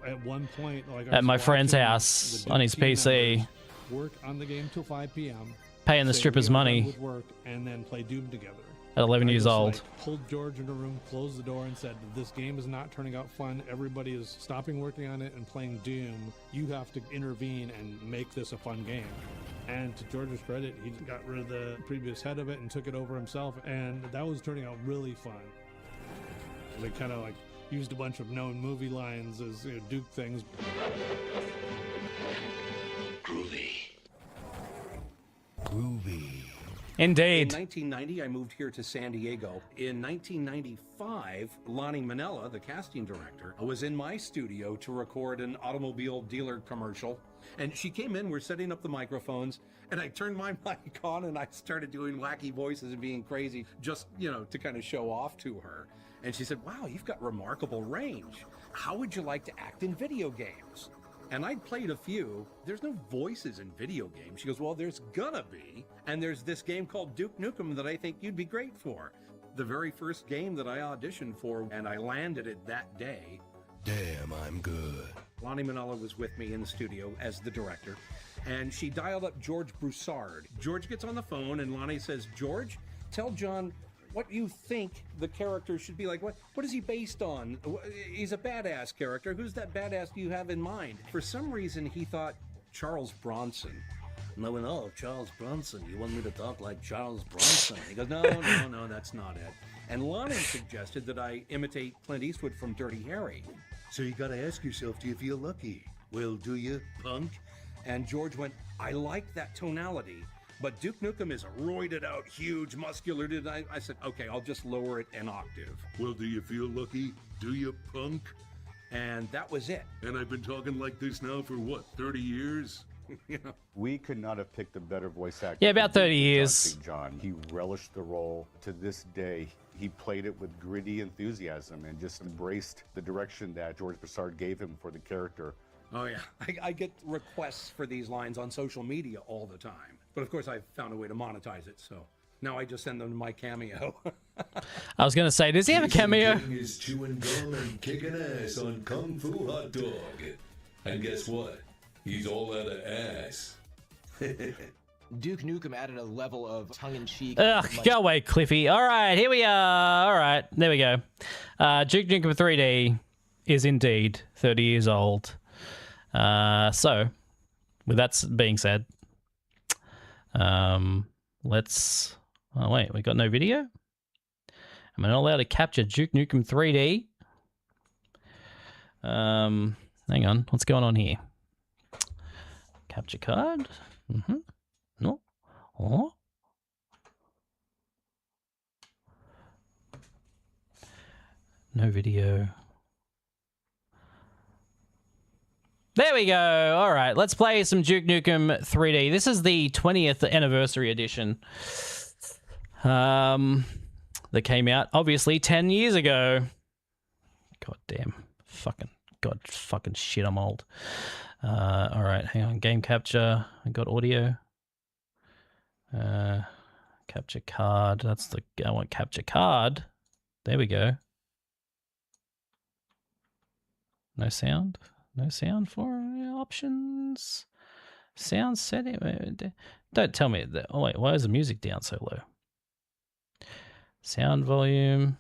At one point, like at my friend's house on his PC. Work on the game till 5 p.m. Paying the strippers money. Would work and then play Doom together. At 11 years old. Like, pulled George into a room, closed the door, and said, this game is not turning out fun. Everybody is stopping working on it and playing Doom. You have to intervene and make this a fun game. And to George's credit, he got rid of the previous head of it and took it over himself, and that was turning out really fun. They kind of like used a bunch of known movie lines as Duke things. Groovy. Groovy. Indeed. In 1990, I moved here to San Diego. In 1995, Lonnie Manella, the casting director, was in my studio to record an automobile dealer commercial. And she came in, we're setting up the microphones, and I turned my mic on and I started doing wacky voices and being crazy, just, to kind of show off to her. And she said, "Wow, you've got remarkable range. How would you like to act in video games?" And I'd played a few. There's no voices in video games. She goes, "Well, there's gonna be. And there's this game called Duke Nukem that I think you'd be great for." The very first game that I auditioned for, and I landed it that day. Damn, I'm good. Lonnie Manella was with me in the studio as the director, and she dialed up George Broussard. George gets on the phone, and Lonnie says, "George, tell John what you think the character should be like. What is he based on? He's a badass character. Who's that badass you have in mind?" For some reason, he thought Charles Bronson. No, Charles Bronson. You want me to talk like Charles Bronson? He goes, no, that's not it. And Lonnie suggested that I imitate Clint Eastwood from Dirty Harry. So you gotta ask yourself, do you feel lucky? Well, do you, punk? And George went, "I like that tonality, but Duke Nukem is a roided out, huge, muscular dude." I said, "Okay, I'll just lower it an octave." Well, do you feel lucky? Do you, punk? And that was it. And I've been talking like this now for what, 30 years? We could not have picked a better voice actor. Yeah, about 30 than years. John St. John. He relished the role. To this day, he played it with gritty enthusiasm and just embraced the direction that George Broussard gave him for the character. Oh yeah, I get requests for these lines on social media all the time. But of course I've found a way to monetize it, so now I just send them to my Cameo. I was going to say, does he have a cameo? King is chewing gum and kicking ass on Kung Fu Hot Dog. And guess what? He's all out of ass. Duke Nukem added a level of tongue-in-cheek. Ugh, go away, Cliffy. All right, here we are. All right, there we go. Duke Nukem 3D is indeed 30 years old. So, with that being said, let's... Oh, wait, we got no video? Am I not allowed to capture Duke Nukem 3D? Hang on, what's going on here? Capture card? No. Oh. No video. There we go. All right, let's play some Duke Nukem 3D. This is the 20th anniversary edition that came out, obviously, 10 years ago. God damn. God fucking shit, I'm old. All right, hang on. Game capture. I got audio. Capture card. That's the... I want capture card. There we go. No sound? No sound for options? Sound setting? Don't tell me that. Oh, wait. Why is the music down so low? Sound volume.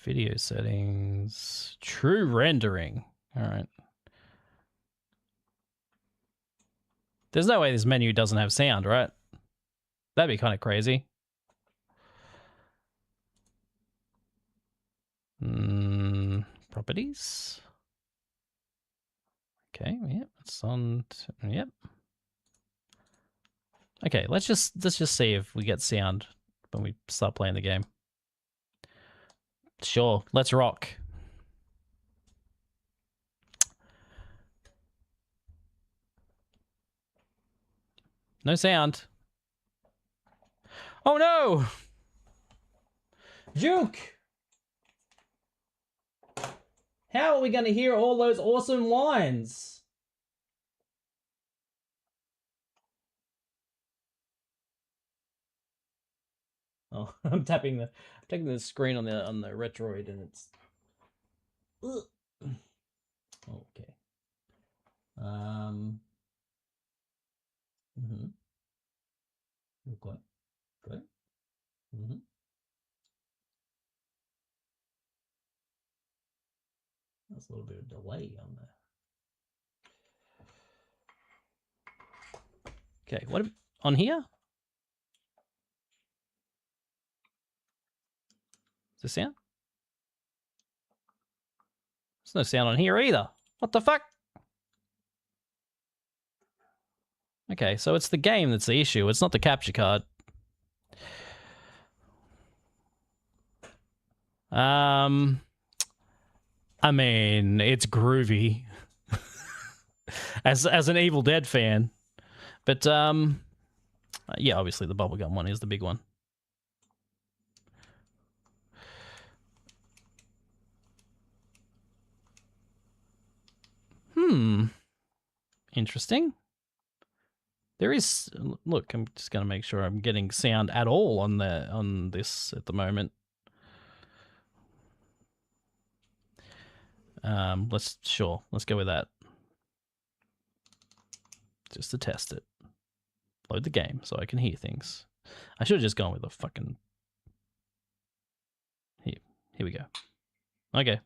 Video settings. True rendering. All right. There's no way this menu doesn't have sound, right? That'd be kind of crazy. Properties. Okay, yep, it's on. Yep. Okay, let's just see if we get sound when we start playing the game. Sure, let's rock. No sound. Oh no! Duke! How are we going to hear all those awesome lines? Oh, I'm taking the screen on the Retroid and it's... Ugh. Okay. Okay. Good. That's a little bit of delay on there. Okay, what on here? Is there sound? There's no sound on here either. What the fuck? Okay, so it's the game that's the issue. It's not the capture card. I mean, it's groovy. as an Evil Dead fan. But yeah, obviously the bubblegum one is the big one. Interesting. There is, look, I'm just going to make sure I'm getting sound at all on this at the moment. Let's go with that. Just to test it. Load the game so I can hear things. I should have just gone with a fucking... Here we go. Okay.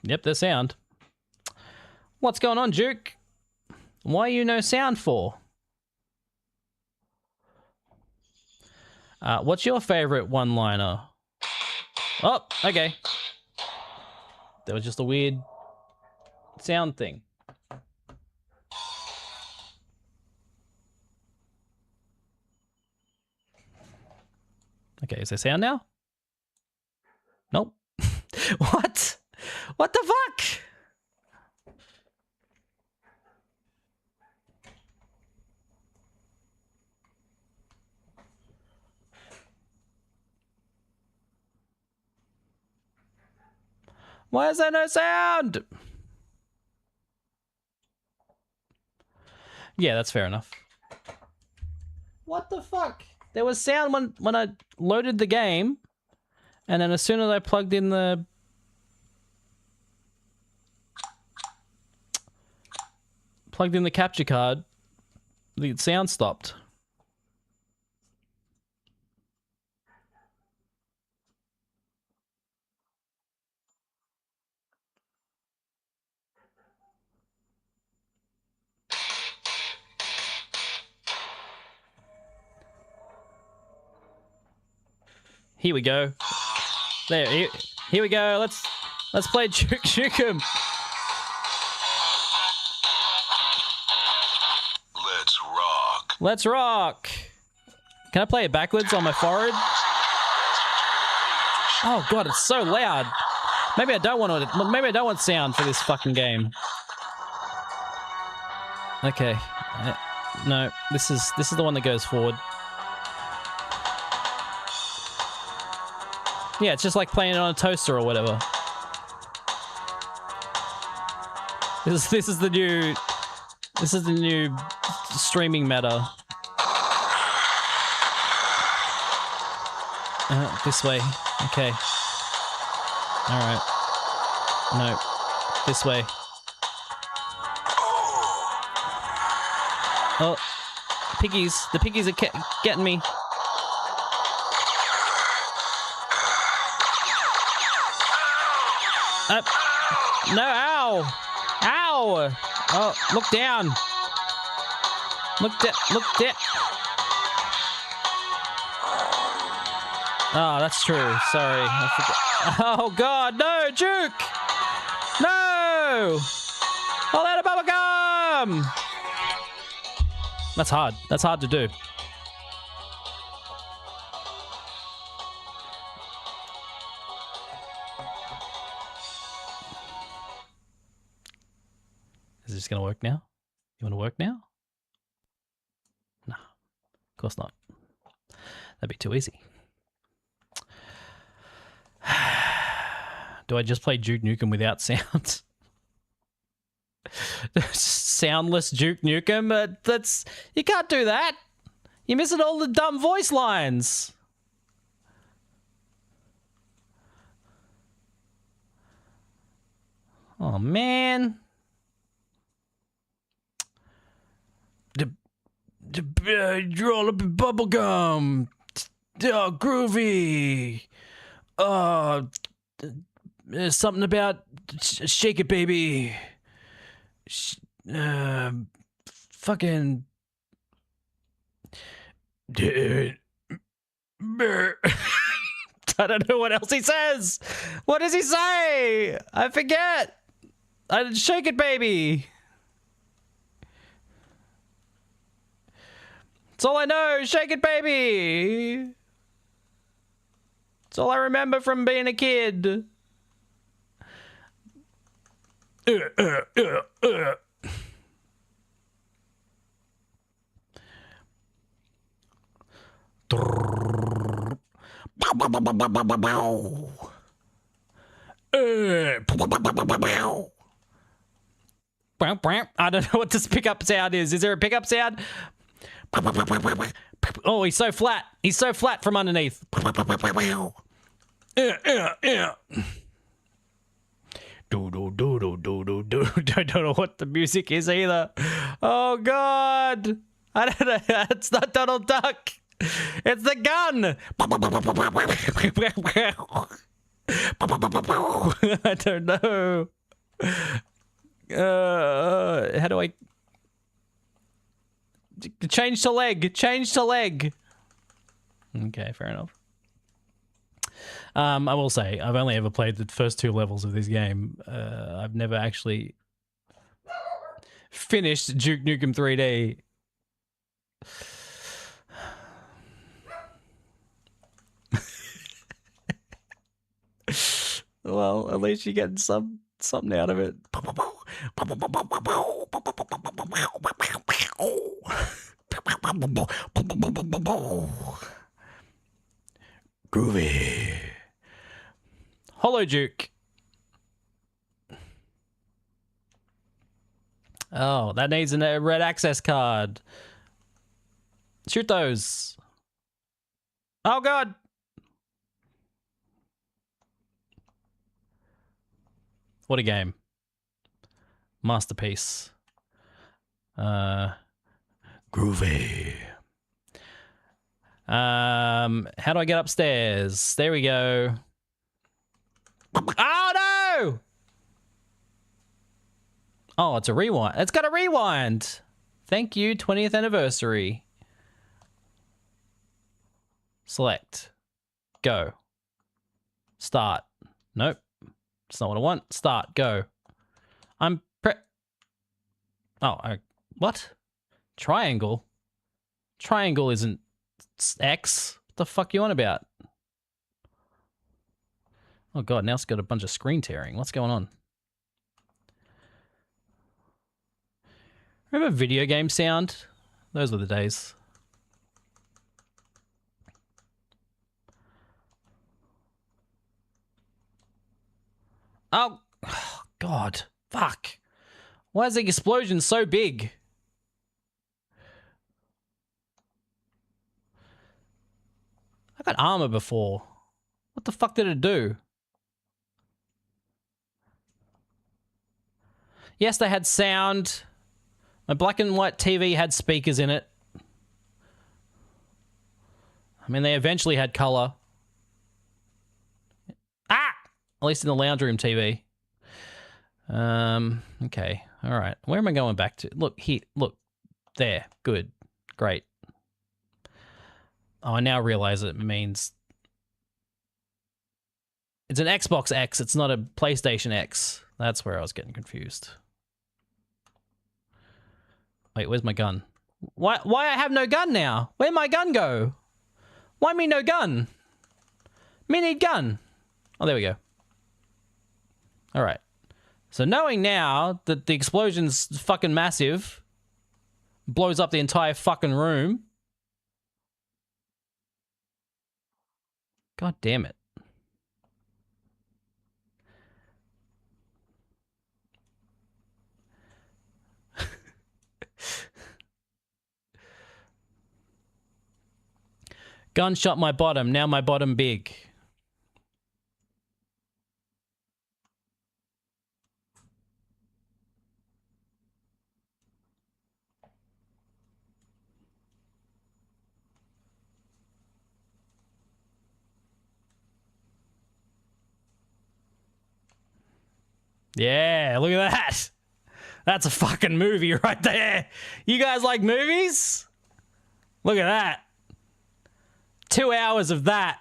Yep, there's sound. What's going on, Duke? Why are you no sound for? What's your favorite one-liner? Oh, okay. That was just a weird sound thing. Okay, is there sound now? Nope. What? What the fuck? Why is there no sound? Yeah, that's fair enough. What the fuck? There was sound when I loaded the game, and then as soon as I plugged in the... capture card, the sound stopped. Here we go. Here we go. Let's play Duke Nukem. Let's rock. Let's rock. Can I play it backwards on my forehead? Oh god, it's so loud. Maybe I don't want sound for this fucking game. Okay. No, this is the one that goes forward. Yeah, it's just like playing it on a toaster or whatever. This is the new streaming meta. This way. Okay. All right. No. This way. Oh, piggies! The piggies are getting me. No, ow! Ow! Oh, look down. Look down. Oh, that's true. Sorry. I forgot. Oh, God. No, Duke! No! All out of bubblegum! That's hard. That's hard to do. Is this going to work now? You want to work now? No. Of course not. That'd be too easy. Do I just play Duke Nukem without sound? Soundless Duke Nukem? You can't do that. You're missing all the dumb voice lines. Oh, man. You're all up in bubblegum. Oh, groovy. There's something about Shake It Baby. fucking. Dude. I don't know what else he says. What does he say? I forget. Shake it, baby. That's all I know. Shake it, baby. That's all I remember from being a kid. I don't know what this pickup sound is. Is there a pickup sound? Oh, he's so flat. He's so flat from underneath. Don't know what the music is either. Oh God. I don't know. It's not Donald Duck. It's the gun. I don't know. How do I change to leg? Change to leg. Okay, fair enough. I will say I've only ever played the first 2 levels of this game. I've never actually finished Duke Nukem 3D. Well, at least you get something out of it. Groovy. Hollow Duke. Oh, that needs a red access card. Shoot those. Oh God. What a game. Masterpiece. Groovy. How do I get upstairs? There we go. Oh no! Oh, it's a rewind. It's got a rewind. Thank you, 20th anniversary. Select. Go. Start. Nope. That's not what I want. Start. Go. What? Triangle? Triangle isn't X. What the fuck you on about? Oh God, now it's got a bunch of screen tearing. What's going on? Remember video game sound? Those were the days. Oh, God. Fuck. Why is the explosion so big? I got armor before. What the fuck did it do? Yes, they had sound. My black and white TV had speakers in it. I mean, they eventually had color. Ah! At least in the lounge room TV. Okay. All right. Where am I going back to? Look, here. Look. There. Good. Great. Oh, I now realize it means it's an Xbox X. It's not a PlayStation X. That's where I was getting confused. Wait, where's my gun? Why I have no gun now? Where'd my gun go? Why me no gun? Me need gun. Oh, there we go. All right. So knowing now that the explosion's fucking massive, blows up the entire fucking room. God damn it. Gun shot my bottom, now my bottom big. Yeah, look at that. That's a fucking movie right there. You guys like movies? Look at that. 2 hours of that.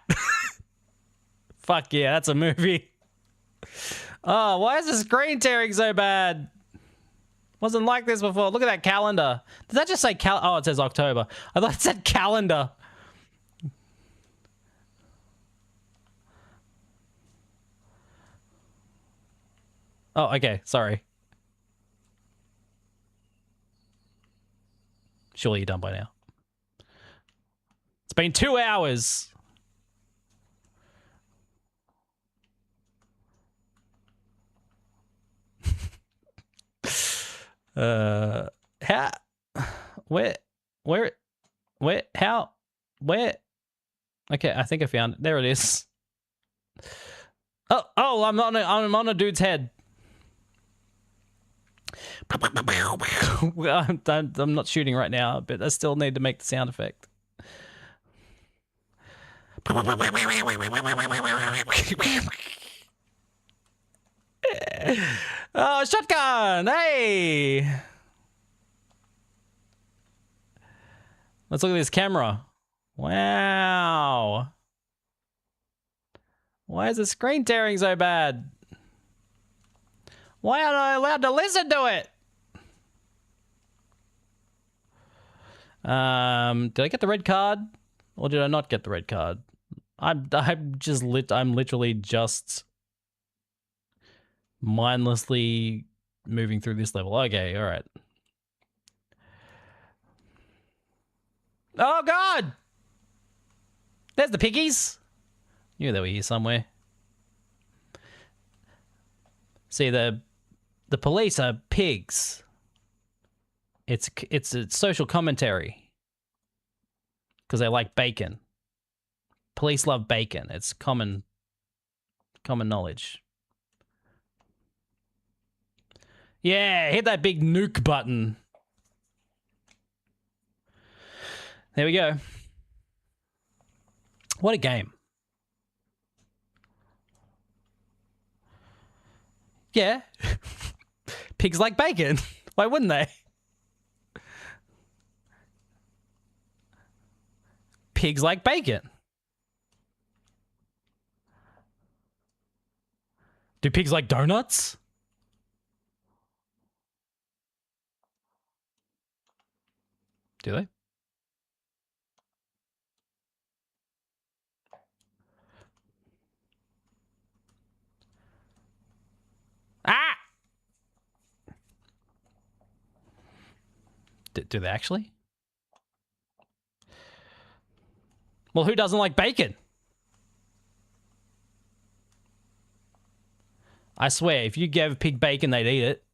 Fuck yeah, that's a movie. Oh, why is the screen tearing so bad? Wasn't like this before. Look at that calendar. Does that just say oh, it says October. I thought it said calendar. Oh, okay. Sorry. Surely you're done by now. It's been 2 hours. How? Where? How? Where? Okay, I think I found it. There it is. Oh, I'm on a dude's head. I'm not shooting right now, but I still need to make the sound effect. Oh, shotgun! Hey! Let's look at this camera. Wow. Why is the screen tearing so bad? Why aren't I allowed to listen to it? Did I get the red card? Or did I not get the red card? I'm literally just mindlessly moving through this level. Okay, all right. Oh God! There's the piggies. Knew they were here somewhere. See, the police are pigs. It's a social commentary because they like bacon. Police love bacon. It's common knowledge. Yeah, hit that big nuke button. There we go. What a game. Yeah. Pigs like bacon. Why wouldn't they? Pigs like bacon. Do pigs like donuts? Do they? Ah! Do they actually? Well, who doesn't like bacon? I swear, if you gave a pig bacon, they'd eat it.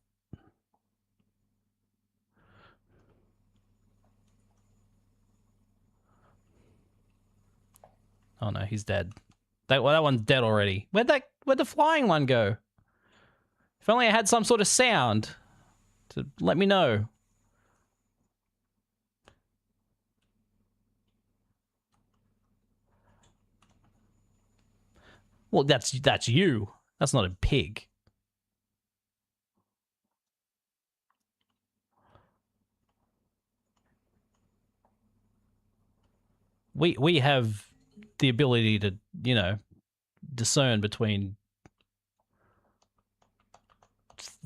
Oh no, he's dead. That one's dead already. Where'd the flying one go? If only I had some sort of sound to let me know. Well, that's you. That's not a pig. We have the ability to, you know, discern between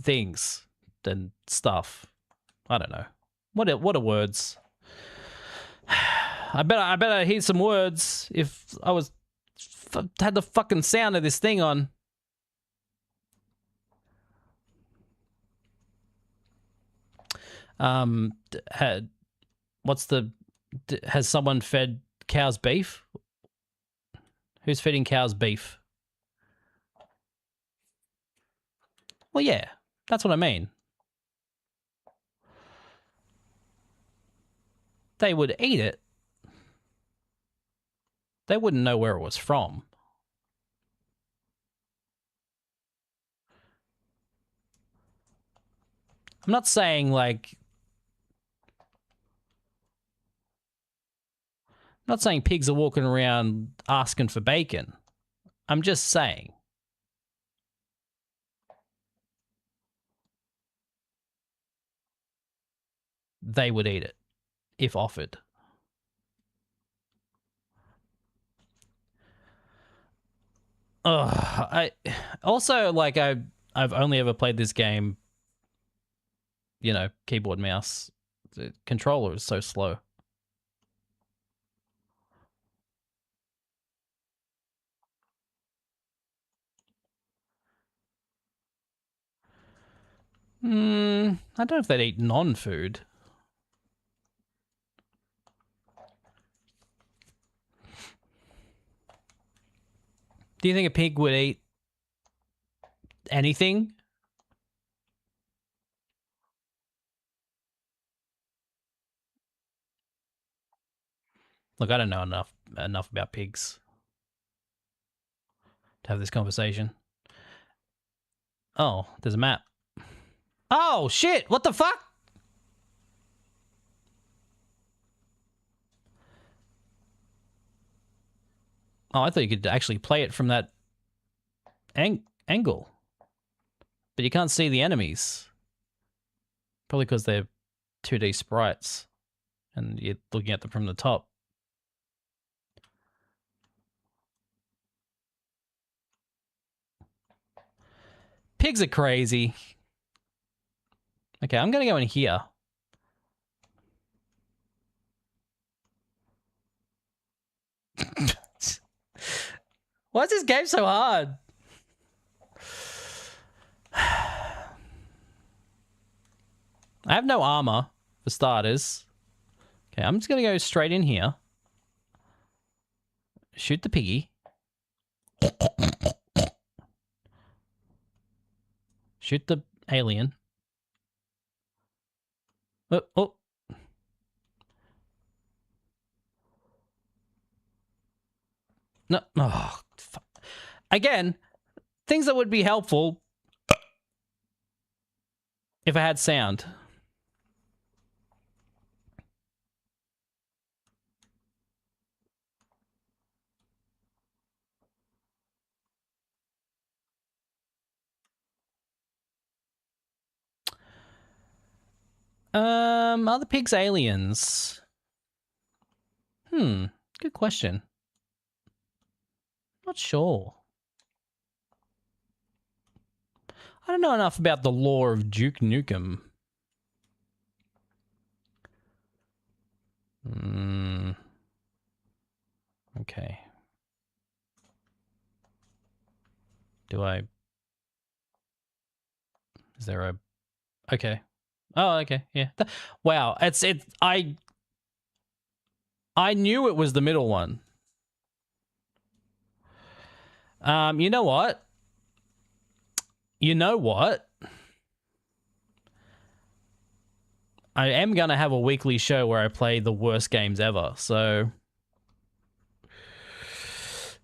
things and stuff. I don't know. What are words? I better hear some words if I had the fucking sound of this thing on. Has someone fed cows beef? Who's feeding cows beef? Well, yeah, that's what I mean. They would eat it. They wouldn't know where it was from. I'm not saying pigs are walking around asking for bacon. I'm just saying. they would eat it if offered. I also, like, I've only ever played this game, you know, keyboard mouse. The controller is so slow. I don't know if they'd eat non-food. Do you think a pig would eat anything? Look, I don't know enough about pigs to have this conversation. Oh, there's a map. Oh, shit! What the fuck? Oh, I thought you could actually play it from that angle. But you can't see the enemies. Probably because they're 2D sprites. And you're looking at them from the top. Pigs are crazy. Okay, I'm going to go in here. Why is this game so hard? I have no armor, for starters. Okay, I'm just going to go straight in here. Shoot the piggy. Shoot the alien. Oh. No. Oh, fuck. Again, things that would be helpful if I had sound. Are the pigs aliens? Good question. Not sure. I don't know enough about the lore of Duke Nukem. Okay. Is there a... Okay. Oh, okay. Yeah. Wow. I knew it was the middle one. You know what? I am going to have a weekly show where I play the worst games ever. So,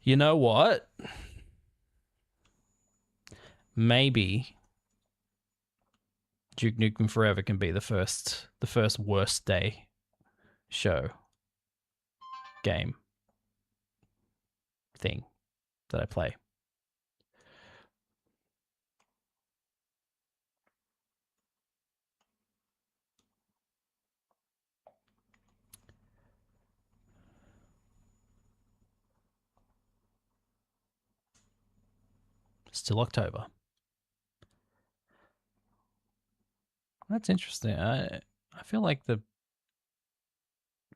you know what? Maybe Duke Nukem Forever can be the first worst day show game thing that I play. Still October. That's interesting. I feel like the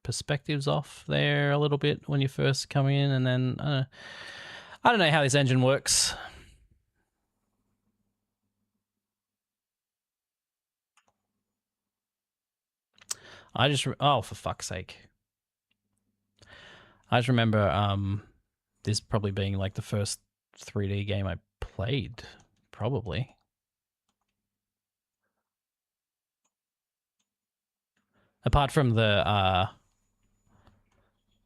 perspective's off there a little bit when you first come in, and then I don't know how this engine works. Oh, for fuck's sake. I just remember this probably being like the first 3D game I played, probably. Apart from the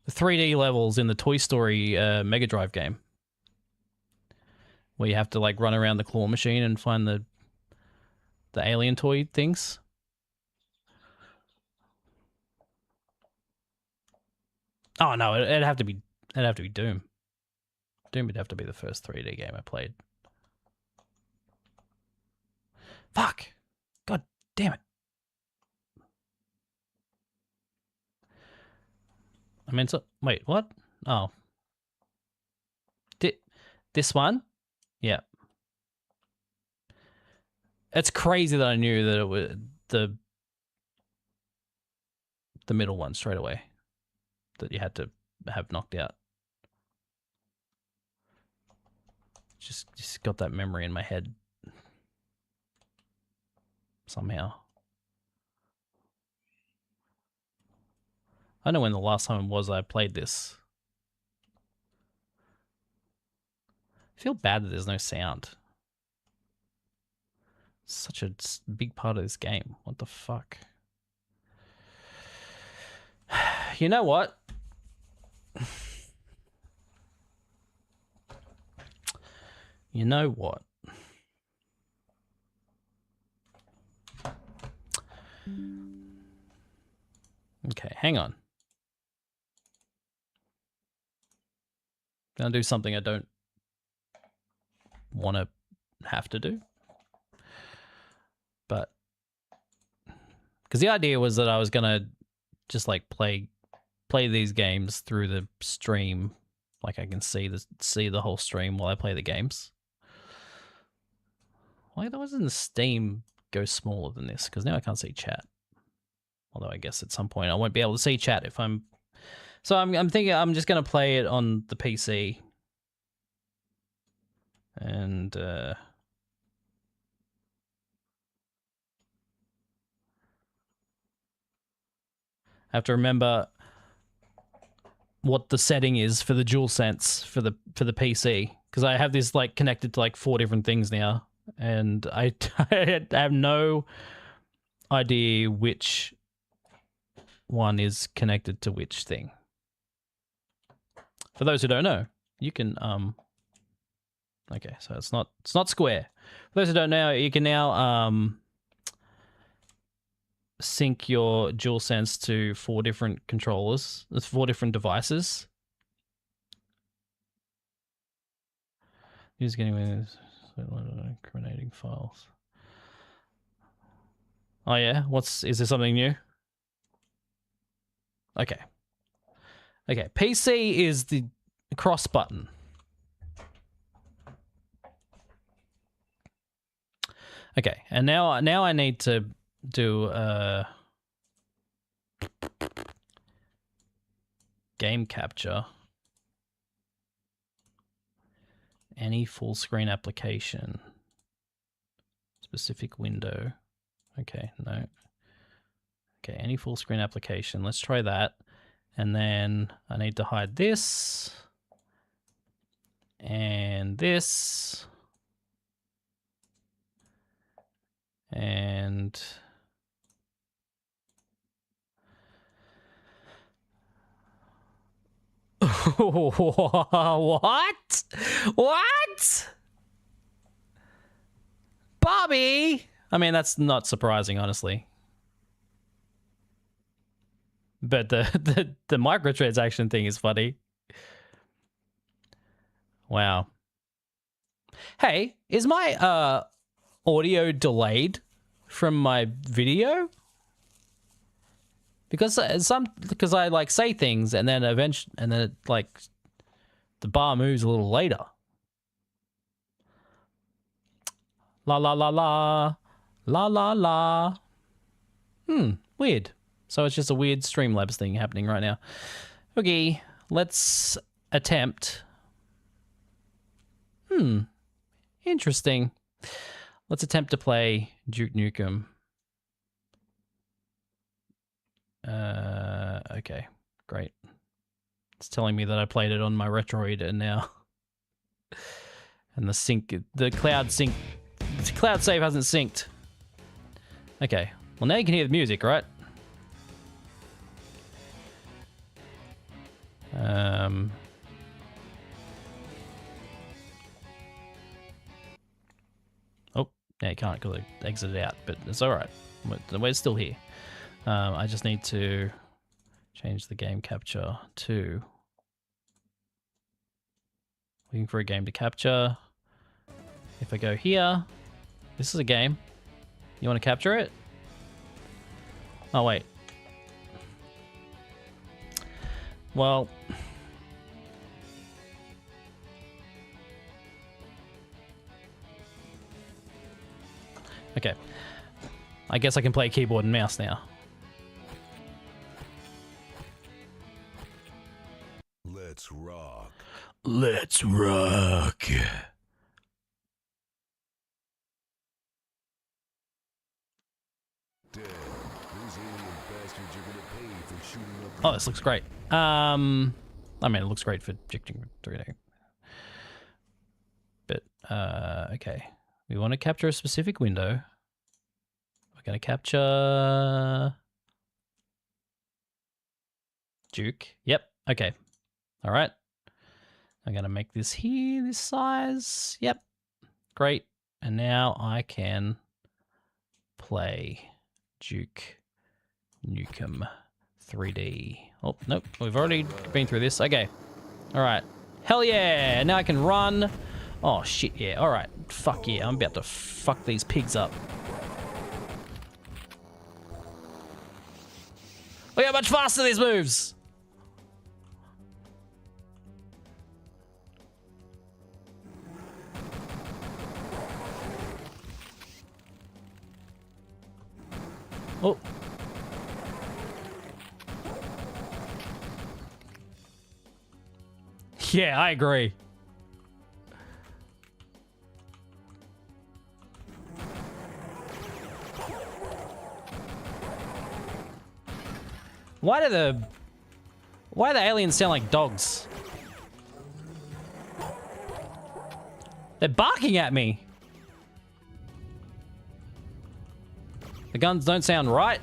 3D levels in the Toy Story Mega Drive game, where you have to like run around the claw machine and find the alien toy things. Oh no, it'd have to be Doom. Doom would have to be the first 3D game I played. Fuck. God damn it. I mean, so, wait, what? Oh. This one? Yeah. It's crazy that I knew that it was the middle one straight away that you had to have knocked out. Just got that memory in my head somehow. I don't know when the last time was I played this. I feel bad that there's no sound. It's such a big part of this game. What the fuck? You know what? You know what? Okay, hang on. Gonna do something I don't want to have to do. But because the idea was that I was gonna just like play these games through the stream, like I can see the whole stream while I play the games. Why doesn't the Steam go smaller than this? Because now I can't see chat. Although I guess at some point I won't be able to see chat if I'm. So I'm thinking I'm just gonna play it on the PC. And I have to remember what the setting is for the DualSense for the PC, because I have this like connected to like 4 different things now, and I have no idea which one is connected to which thing. For those who don't know, you can okay, so it's not square. For those who don't know, you can now sync your DualSense to 4 different controllers. There's 4 different devices. Who's getting with incriminating files? Oh yeah, is there something new? Okay. Okay, PC is the cross button. Okay, and now I need to do game capture. Any full screen application. Specific window. Okay, no. Okay, any full screen application. Let's try that. And then I need to hide this. And this. And what? What? Bobby! I mean, that's not surprising, honestly. But the microtransaction thing is funny. Wow. Hey, is my audio delayed from my video? Because I like say things and then it like the bar moves a little later. La la la la la la la. Weird. So it's just a weird Streamlabs thing happening right now. Okay, let's attempt. Interesting. Let's attempt to play Duke Nukem. Okay, great. It's telling me that I played it on my Retroid and now. And the cloud save hasn't synced. Okay, well now you can hear the music, right? Oh, yeah, you can't because I exited out, but it's alright. We're still here. I just need to change the game capture to looking for a game to capture. If I go here, this is a game. You want to capture it? Oh, wait. Well, okay. I guess I can play keyboard and mouse now. Let's rock. Let's rock. Damn, those alien bastards are gonna pay for shooting up. Oh, this looks great. I mean, it looks great for projecting 3D. But, okay. We want to capture a specific window. We're going to capture... Duke. Yep. Okay. All right. I'm going to make this here, this size. Yep. Great. And now I can play Duke Nukem 3D. Oh, nope. We've already been through this. Okay. All right. Hell yeah. Now I can run. Oh, shit, yeah. All right. Fuck yeah. I'm about to fuck these pigs up. Look how much faster this moves. Oh. Yeah, I agree. Why do the aliens sound like dogs? They're barking at me. The guns don't sound right.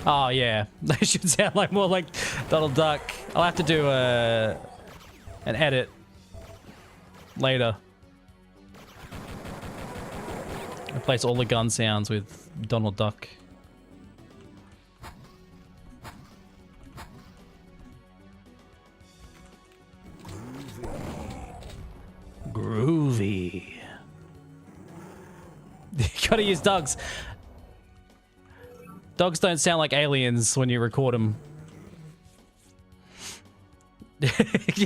Oh yeah, they should sound like more like Donald Duck. I'll have to do an edit later. Replace all the gun sounds with Donald Duck. Groovy. You gotta use dogs. Dogs don't sound like aliens when you record them.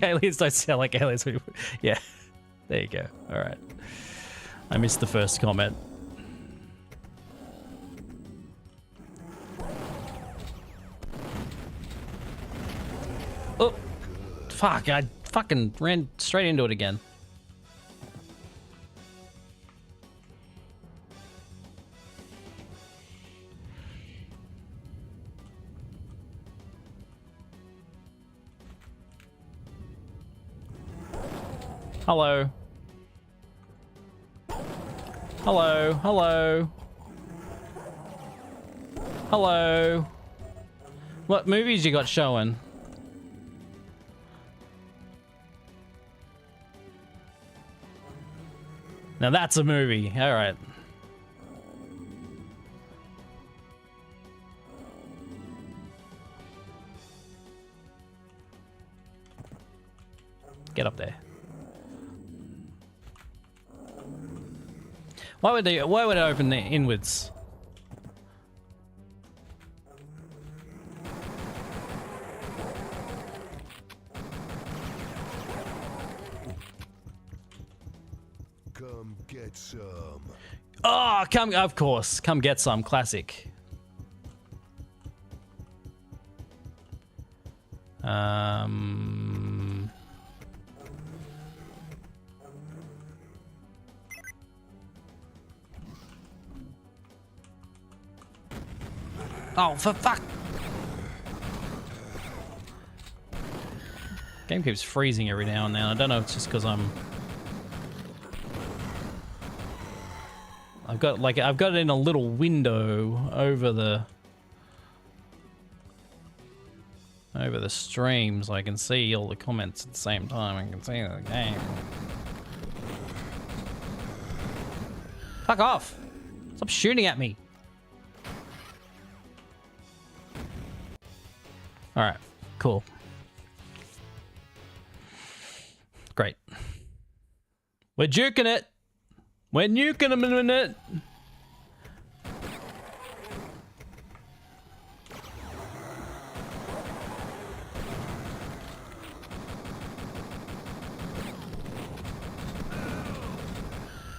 Aliens don't sound like aliens when you... Yeah. There you go. Alright. I missed the first comment. Oh! Fuck, I fucking ran straight into it again. Hello. Hello, hello. Hello. What movies you got showing? Now that's a movie. All right. Get up there. Why would it open inwards? Come get some. Oh, of course. Come get some. Classic. Oh, for fuck! Game keeps freezing every now and then. I don't know if it's just because I've got it in a little window over the stream, so I can see all the comments at the same time. I can see the game. Fuck off! Stop shooting at me! Alright, cool. Great. We're juking it! We're nuking them in a minute!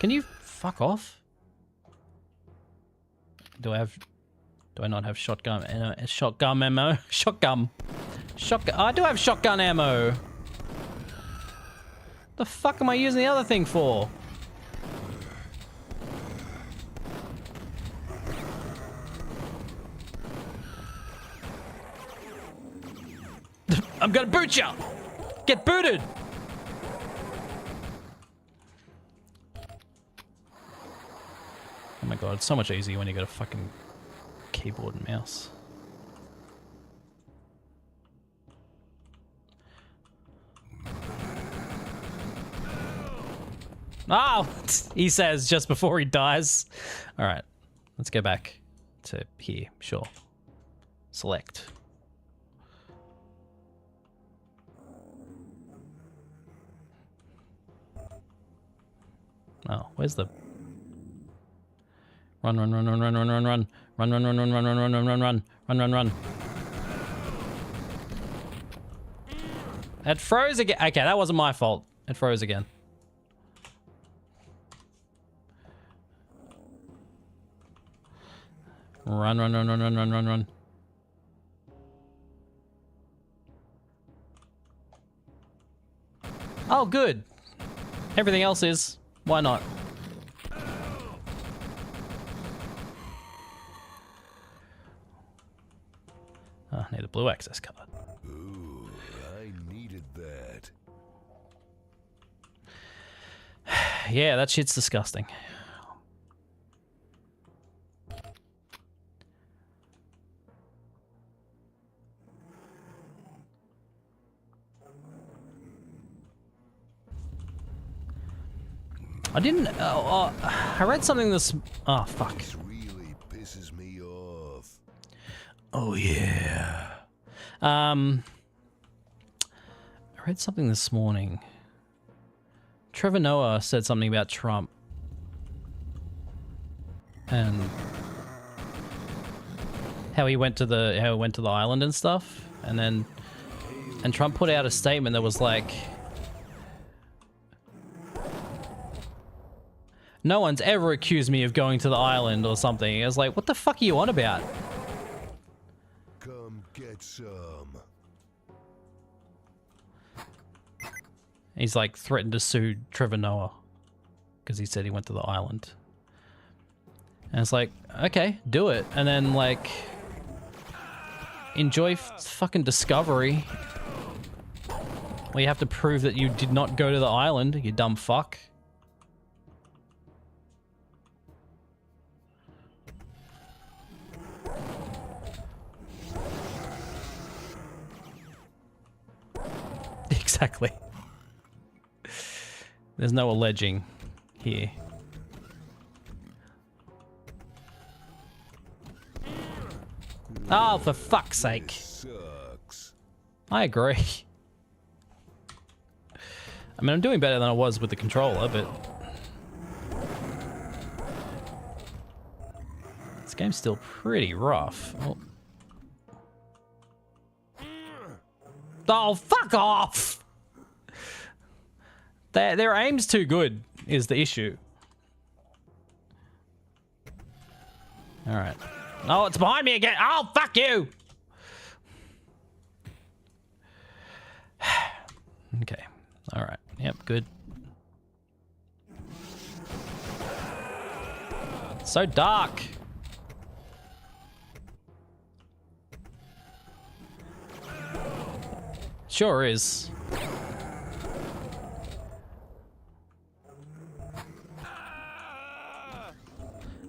Can you fuck off? Do I not have shotgun ammo? Shotgun ammo? Shotgun. I do have shotgun ammo. The fuck am I using the other thing for? I'm gonna boot you! Get booted! Oh my god, it's so much easier when you got a fucking keyboard and mouse. Oh! He says just before he dies. Alright, let's go back to here. Sure. Select. Oh, where's the... Run. It froze again. Okay, that wasn't my fault. It froze again. Run. Oh, good. Everything else is. Why not? Oh, I need a blue access card. Ooh, I needed that. Yeah, that shit's disgusting. I didn't. I read something this. Oh fuck. This really pisses me off. Oh yeah. I read something this morning. Trevor Noah said something about Trump and how he went to the island and stuff, and Trump put out a statement that was like, no one's ever accused me of going to the island or something. I was like, what the fuck are you on about? Come get some. He's like threatened to sue Trevor Noah because he said he went to the island. And it's like, okay, do it. And then like, enjoy fucking Discovery. Well, you have to prove that you did not go to the island, you dumb fuck. Exactly. There's no alleging here. Oh, for fuck's sake. Sucks. I agree. I mean, I'm doing better than I was with the controller, but... this game's still pretty rough. Oh, fuck off! Their aim's too good, is the issue. Alright. Oh, it's behind me again! Oh, fuck you! Okay. Alright. Yep, good. It's so dark! Sure is.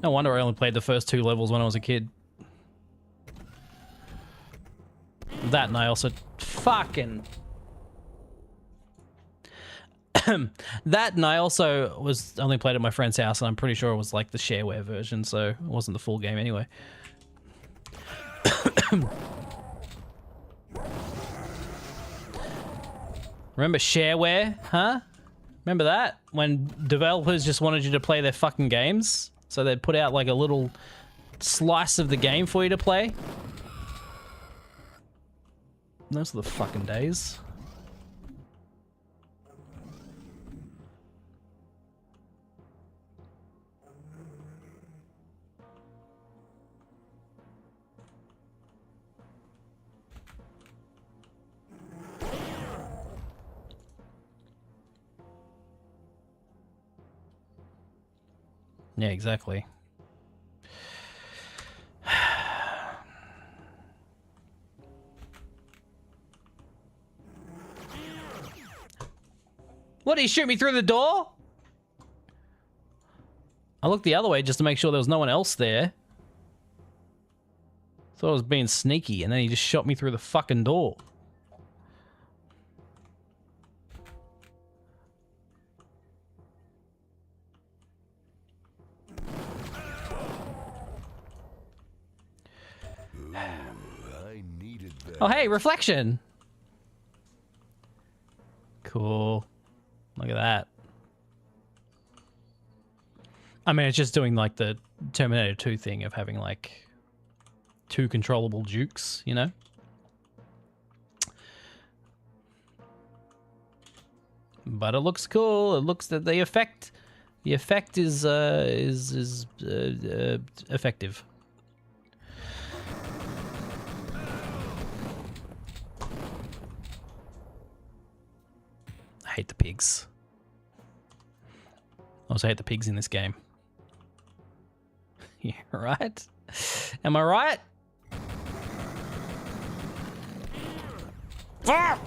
No wonder I only played the first 2 levels when I was a kid. That, and I also fucking... that, and I also was only played at my friend's house, and I'm pretty sure it was like the shareware version, so it wasn't the full game anyway. Remember shareware, huh? Remember that? When developers just wanted you to play their fucking games? So they'd put out like a little slice of the game for you to play? Those are the fucking days. Yeah, exactly. What, did he shoot me through the door? I looked the other way just to make sure there was no one else there. Thought I was being sneaky, and then he just shot me through the fucking door. Ooh, I needed that. Oh, hey, reflection. Cool. Look at that. I mean, it's just doing like the Terminator 2 thing of having like 2 controllable Dukes, you know? But it looks cool. It looks that the effect is effective. I hate the pigs. I also hate the pigs in this game. Yeah, right? Am I right? Fuck!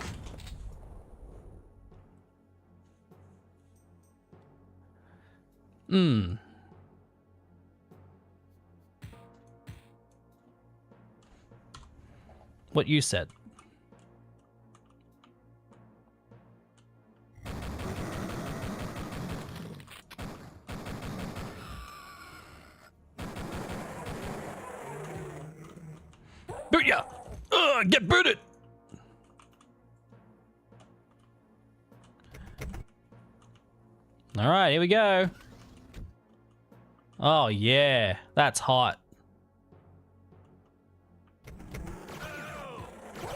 What you said. Boot ya! Get booted! Alright, here we go. Oh yeah, that's hot.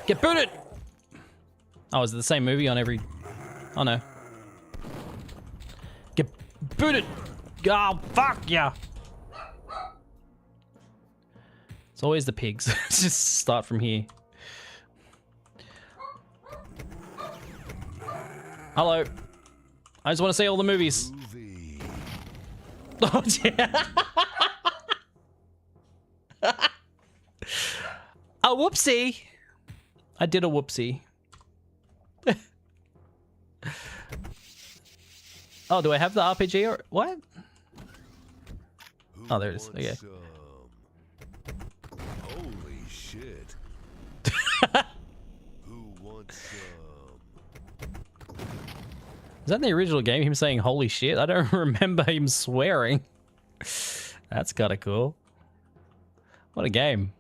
Get booted! Oh, is it the same movie on every... Oh no. Get booted! Oh, fuck yeah! It's always the pigs. Just start from here. Hello. I just want to see all the movies. Oh, yeah. A whoopsie. I did a whoopsie. Oh, do I have the RPG or what? Oh, there it is. Okay. Holy shit. Who wants some? Is that in the original game, him saying holy shit? I don't remember him swearing. That's kind of cool. What a game.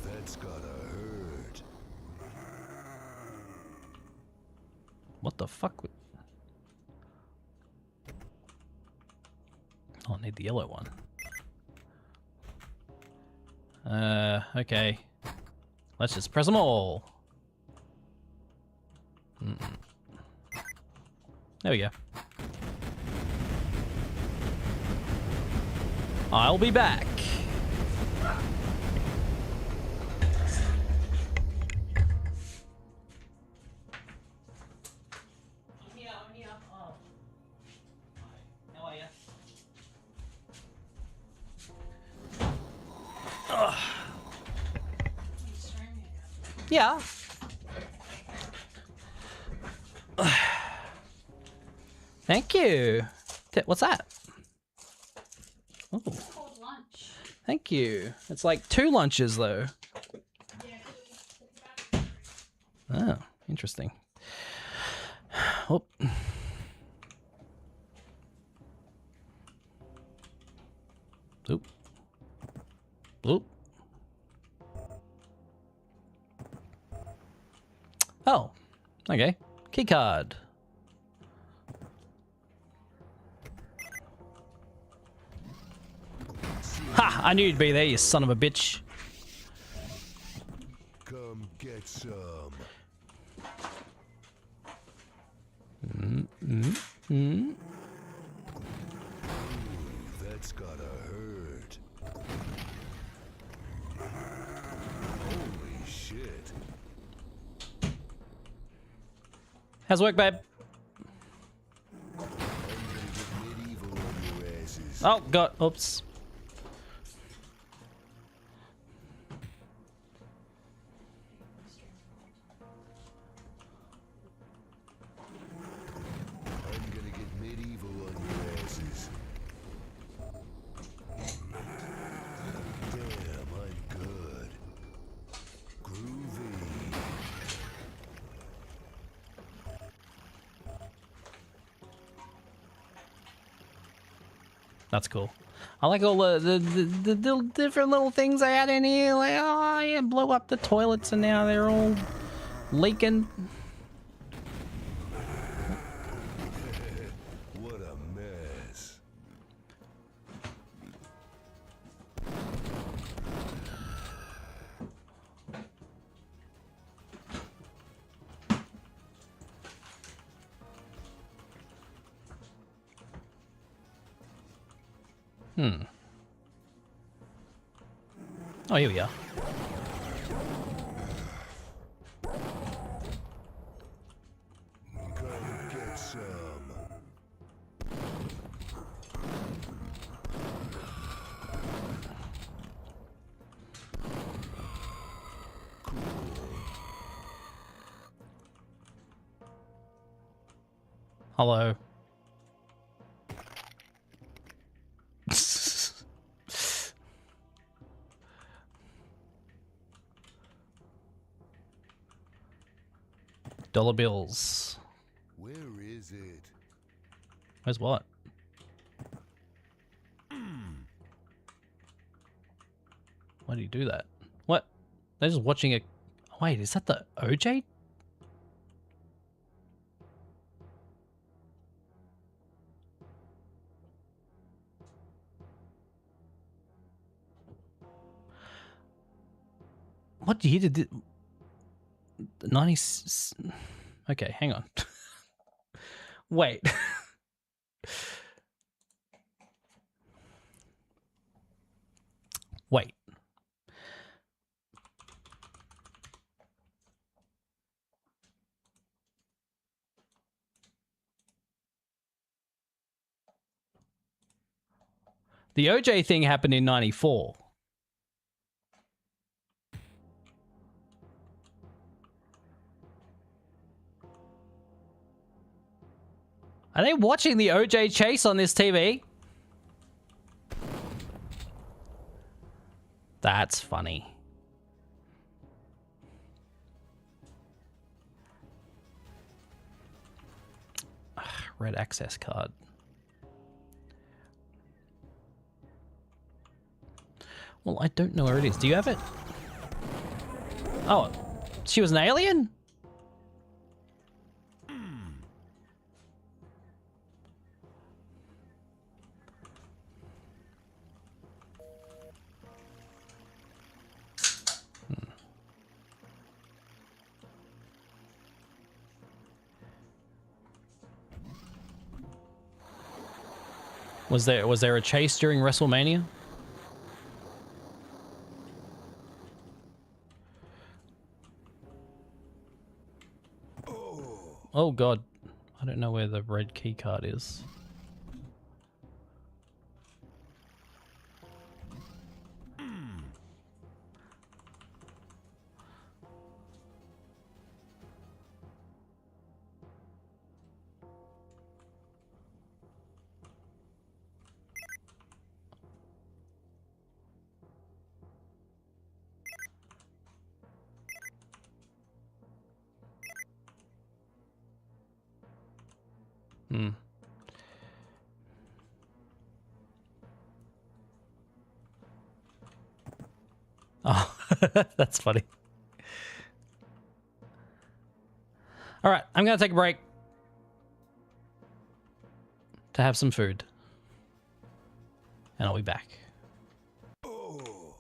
That's gotta hurt. What the fuck? Oh, I need the yellow one. Okay. Let's just press them all. There we go. I'll be back. I'm here. Oh. How are you? Yeah. Thank you. What's that? Oh. Cold lunch. Thank you. It's like 2 lunches though. Oh, interesting. Oh. Oop. Oop. Oh, okay. Key card. Ha! I knew you'd be there, you son of a bitch. Come get some. Ooh, that's gotta hurt. Holy shit. How's work, babe? Oh, God. Oops. I'm gonna get medieval on your asses. Damn, I'm good. Groovy. That's cool. I like all the different little things they had in here. Like, oh, yeah, blow up the toilets and now they're all leaking. What a mess. Oh, here we are. Gonna get some. Hello. Dollar bills. Where is it? Where's what? Why do you do that? What? They're just watching a... Wait, is that the OJ? What year did it... 90... Okay, hang on. Wait. Wait. The OJ thing happened in 94. Are they watching the OJ chase on this TV? That's funny. Red access card. Well, I don't know where it is. Do you have it? Oh, she was an alien? Was there a chase during WrestleMania? Oh God, I don't know where the red key card is. Oh, that's funny. All right, I'm going to take a break to have some food. And I'll be back. Oh.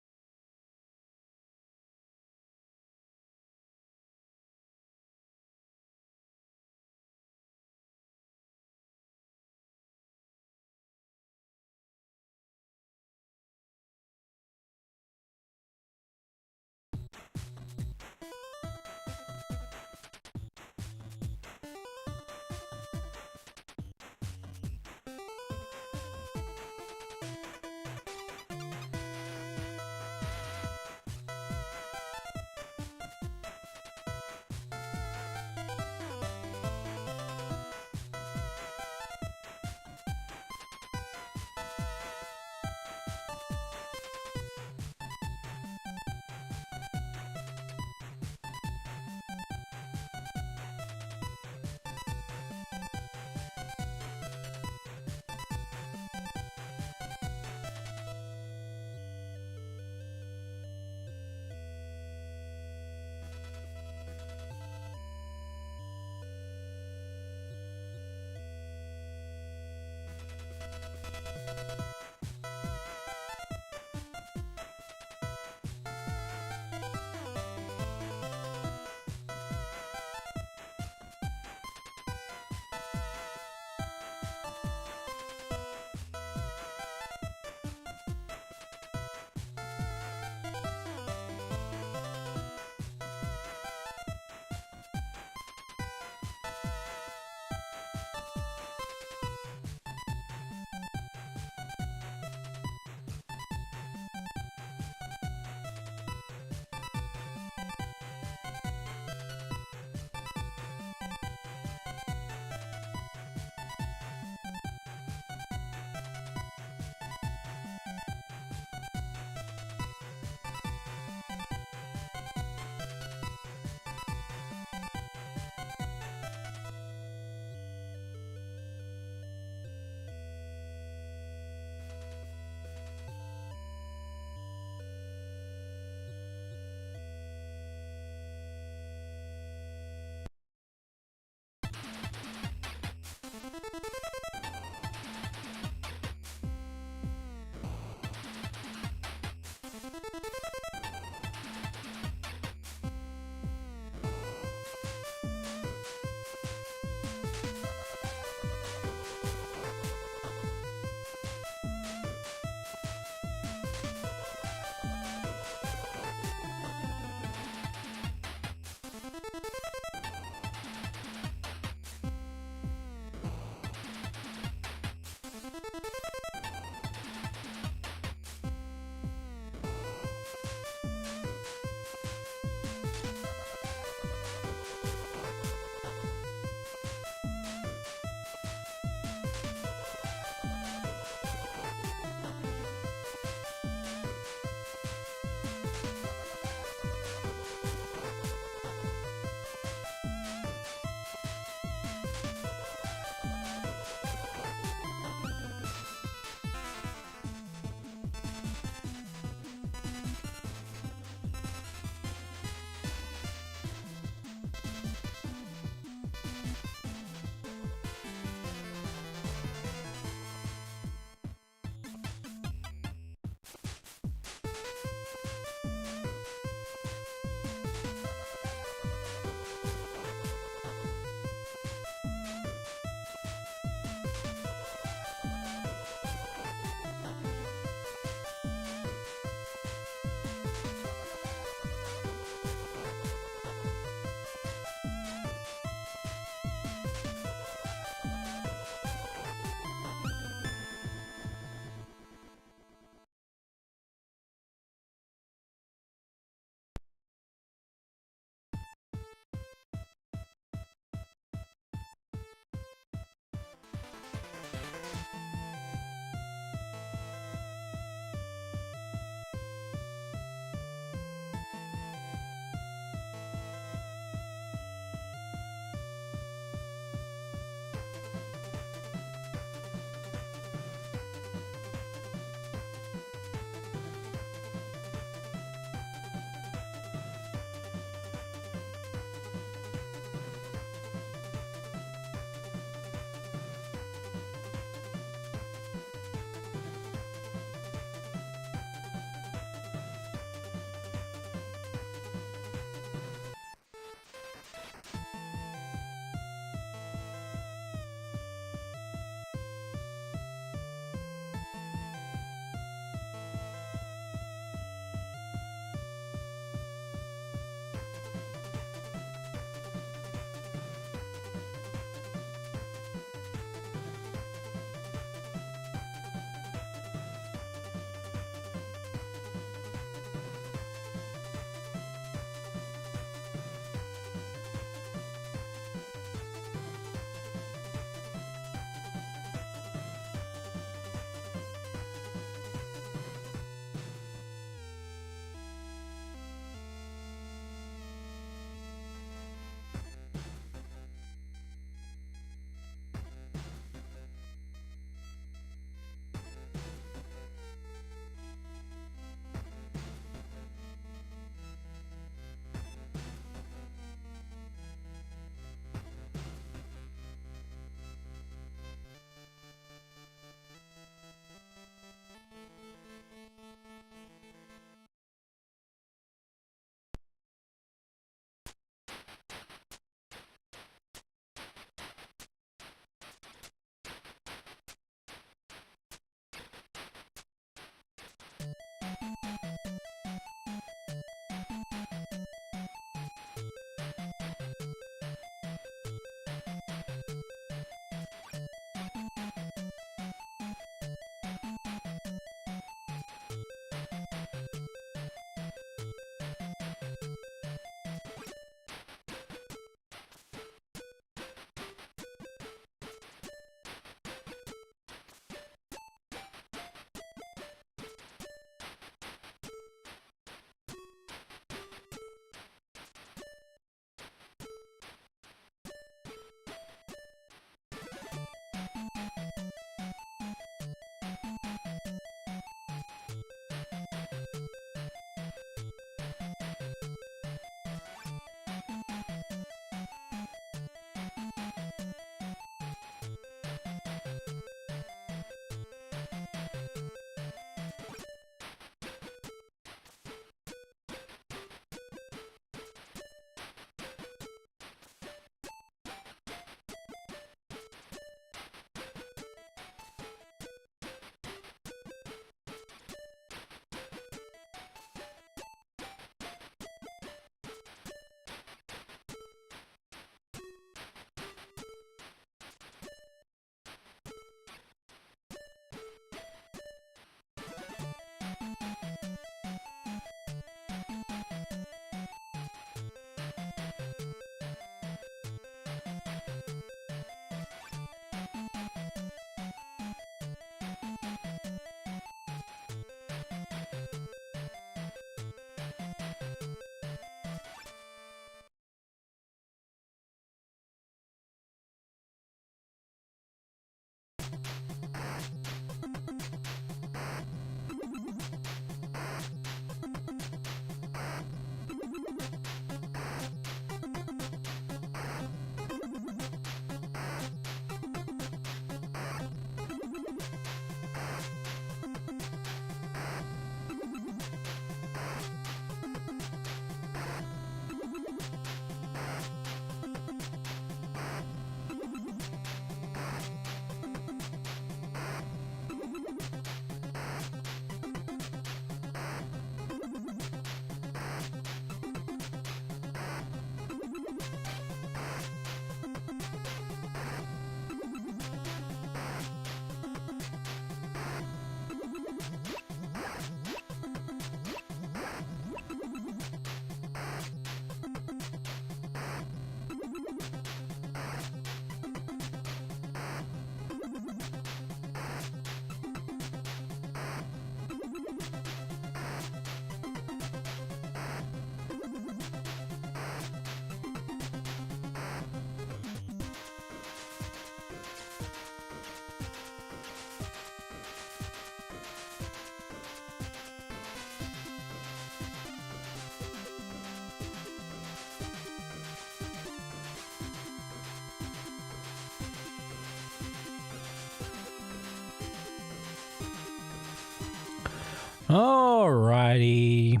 Alrighty,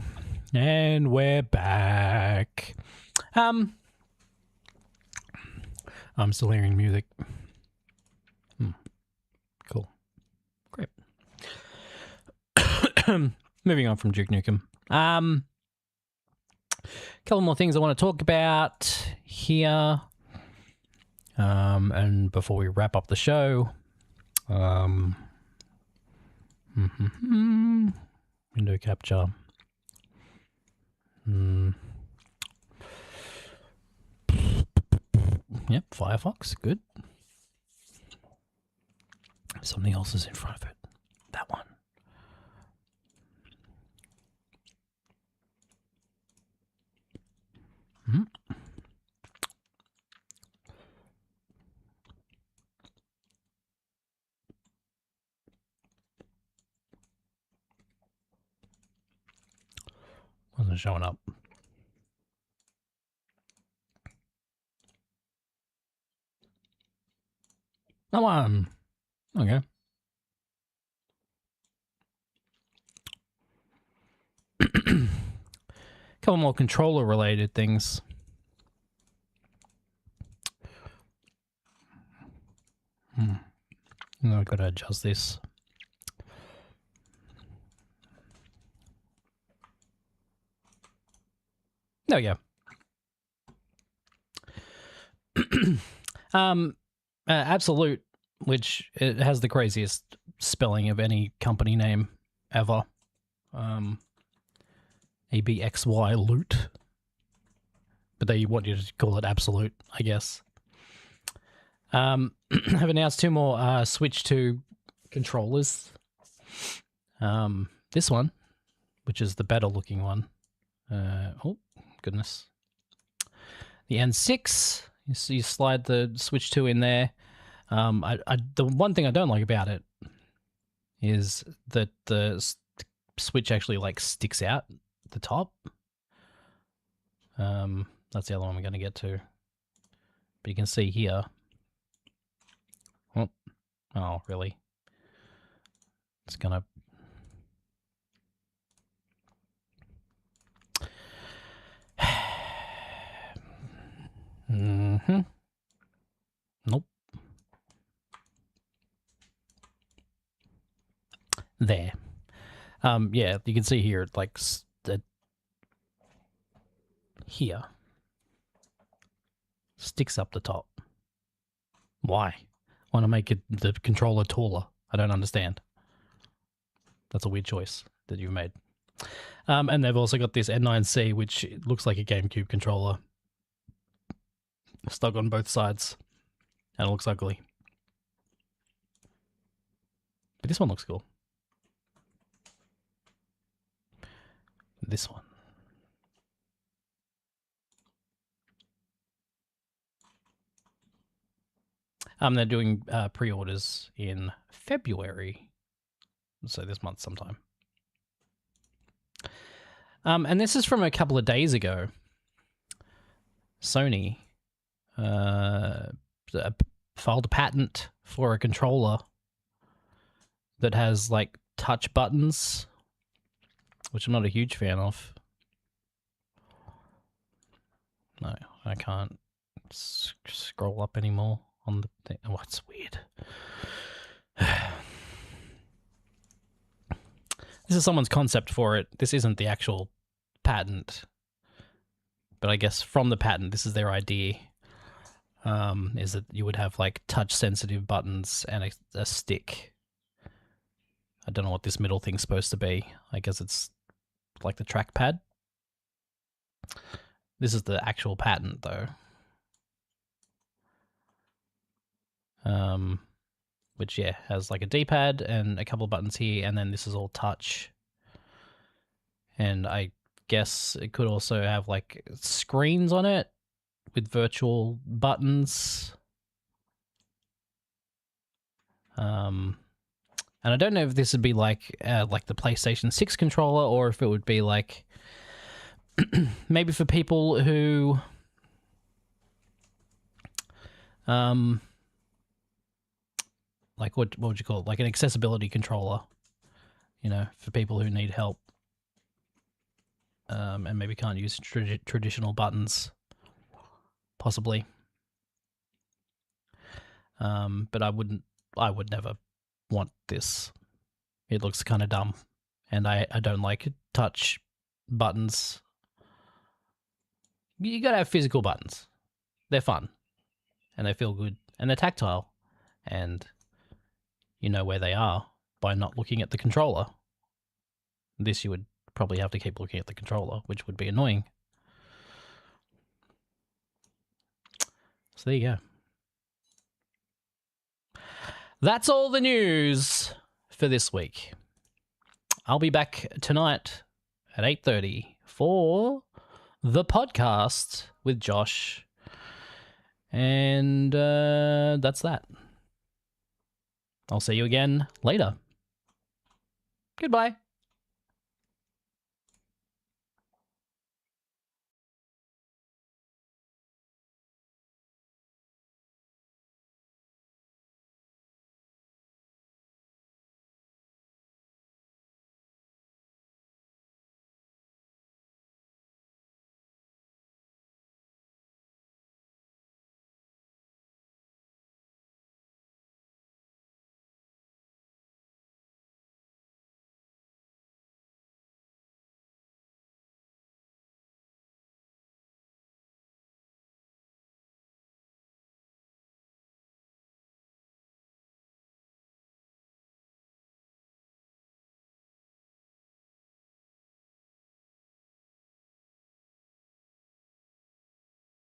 and we're back. I'm still hearing music. Cool. Great. Moving on from Duke Nukem. Couple more things I want to talk about here. And before we wrap up the show, window capture. Yep, Firefox, good. Something else is in front of it. That one. Wasn't showing up. That one. Okay. Couple more controller related things. I've got to adjust this. There we go. Absolute, which it has the craziest spelling of any company name ever. ABXY Loot. But they want you to call it Absolute, I guess. Have announced 2 more Switch 2 controllers. This one, which is the better looking one. Oh, goodness. The N6, you slide the Switch 2 in there. The one thing I don't like about it is that the Switch actually like sticks out the top. That's the other one we're going to get to. But you can see here. Oh, really? It's going to... Nope. There. Yeah, you can see here, like, here. Sticks up the top. Why? Want to make it the controller taller? I don't understand. That's a weird choice that you've made. And they've also got this N9C, which looks like a GameCube controller. Stuck on both sides. And it looks ugly. But this one looks cool. This one. They're doing pre-orders in February. So this month sometime. And this is from a couple of days ago. Sony filed a patent for a controller that has like touch buttons, which I'm not a huge fan of. No, I can't scroll up anymore on the thing. Oh, it's weird. This is someone's concept for it. This isn't the actual patent. But I guess from the patent, this is their idea. Is that you would have like touch-sensitive buttons and a stick. I don't know what this middle thing's supposed to be. I guess it's like the trackpad. This is the actual patent, though. Which, yeah, has like a D-pad and a couple of buttons here, and then this is all touch. And I guess it could also have like screens on it with virtual buttons. And I don't know if this would be like the PlayStation 6 controller, or if it would be like maybe for people who like what would you call it? Like an accessibility controller, you know, for people who need help and maybe can't use traditional buttons, possibly. But I would never want this. It looks kind of dumb, and I don't like touch buttons. You gotta have physical buttons. They're fun, and they feel good, and they're tactile, and you know where they are by not looking at the controller. This you would probably have to keep looking at the controller, which would be annoying. So there you go. That's all the news for this week. I'll be back tonight at 8:30 for the podcast with Josh. And that's that. I'll see you again later. Goodbye.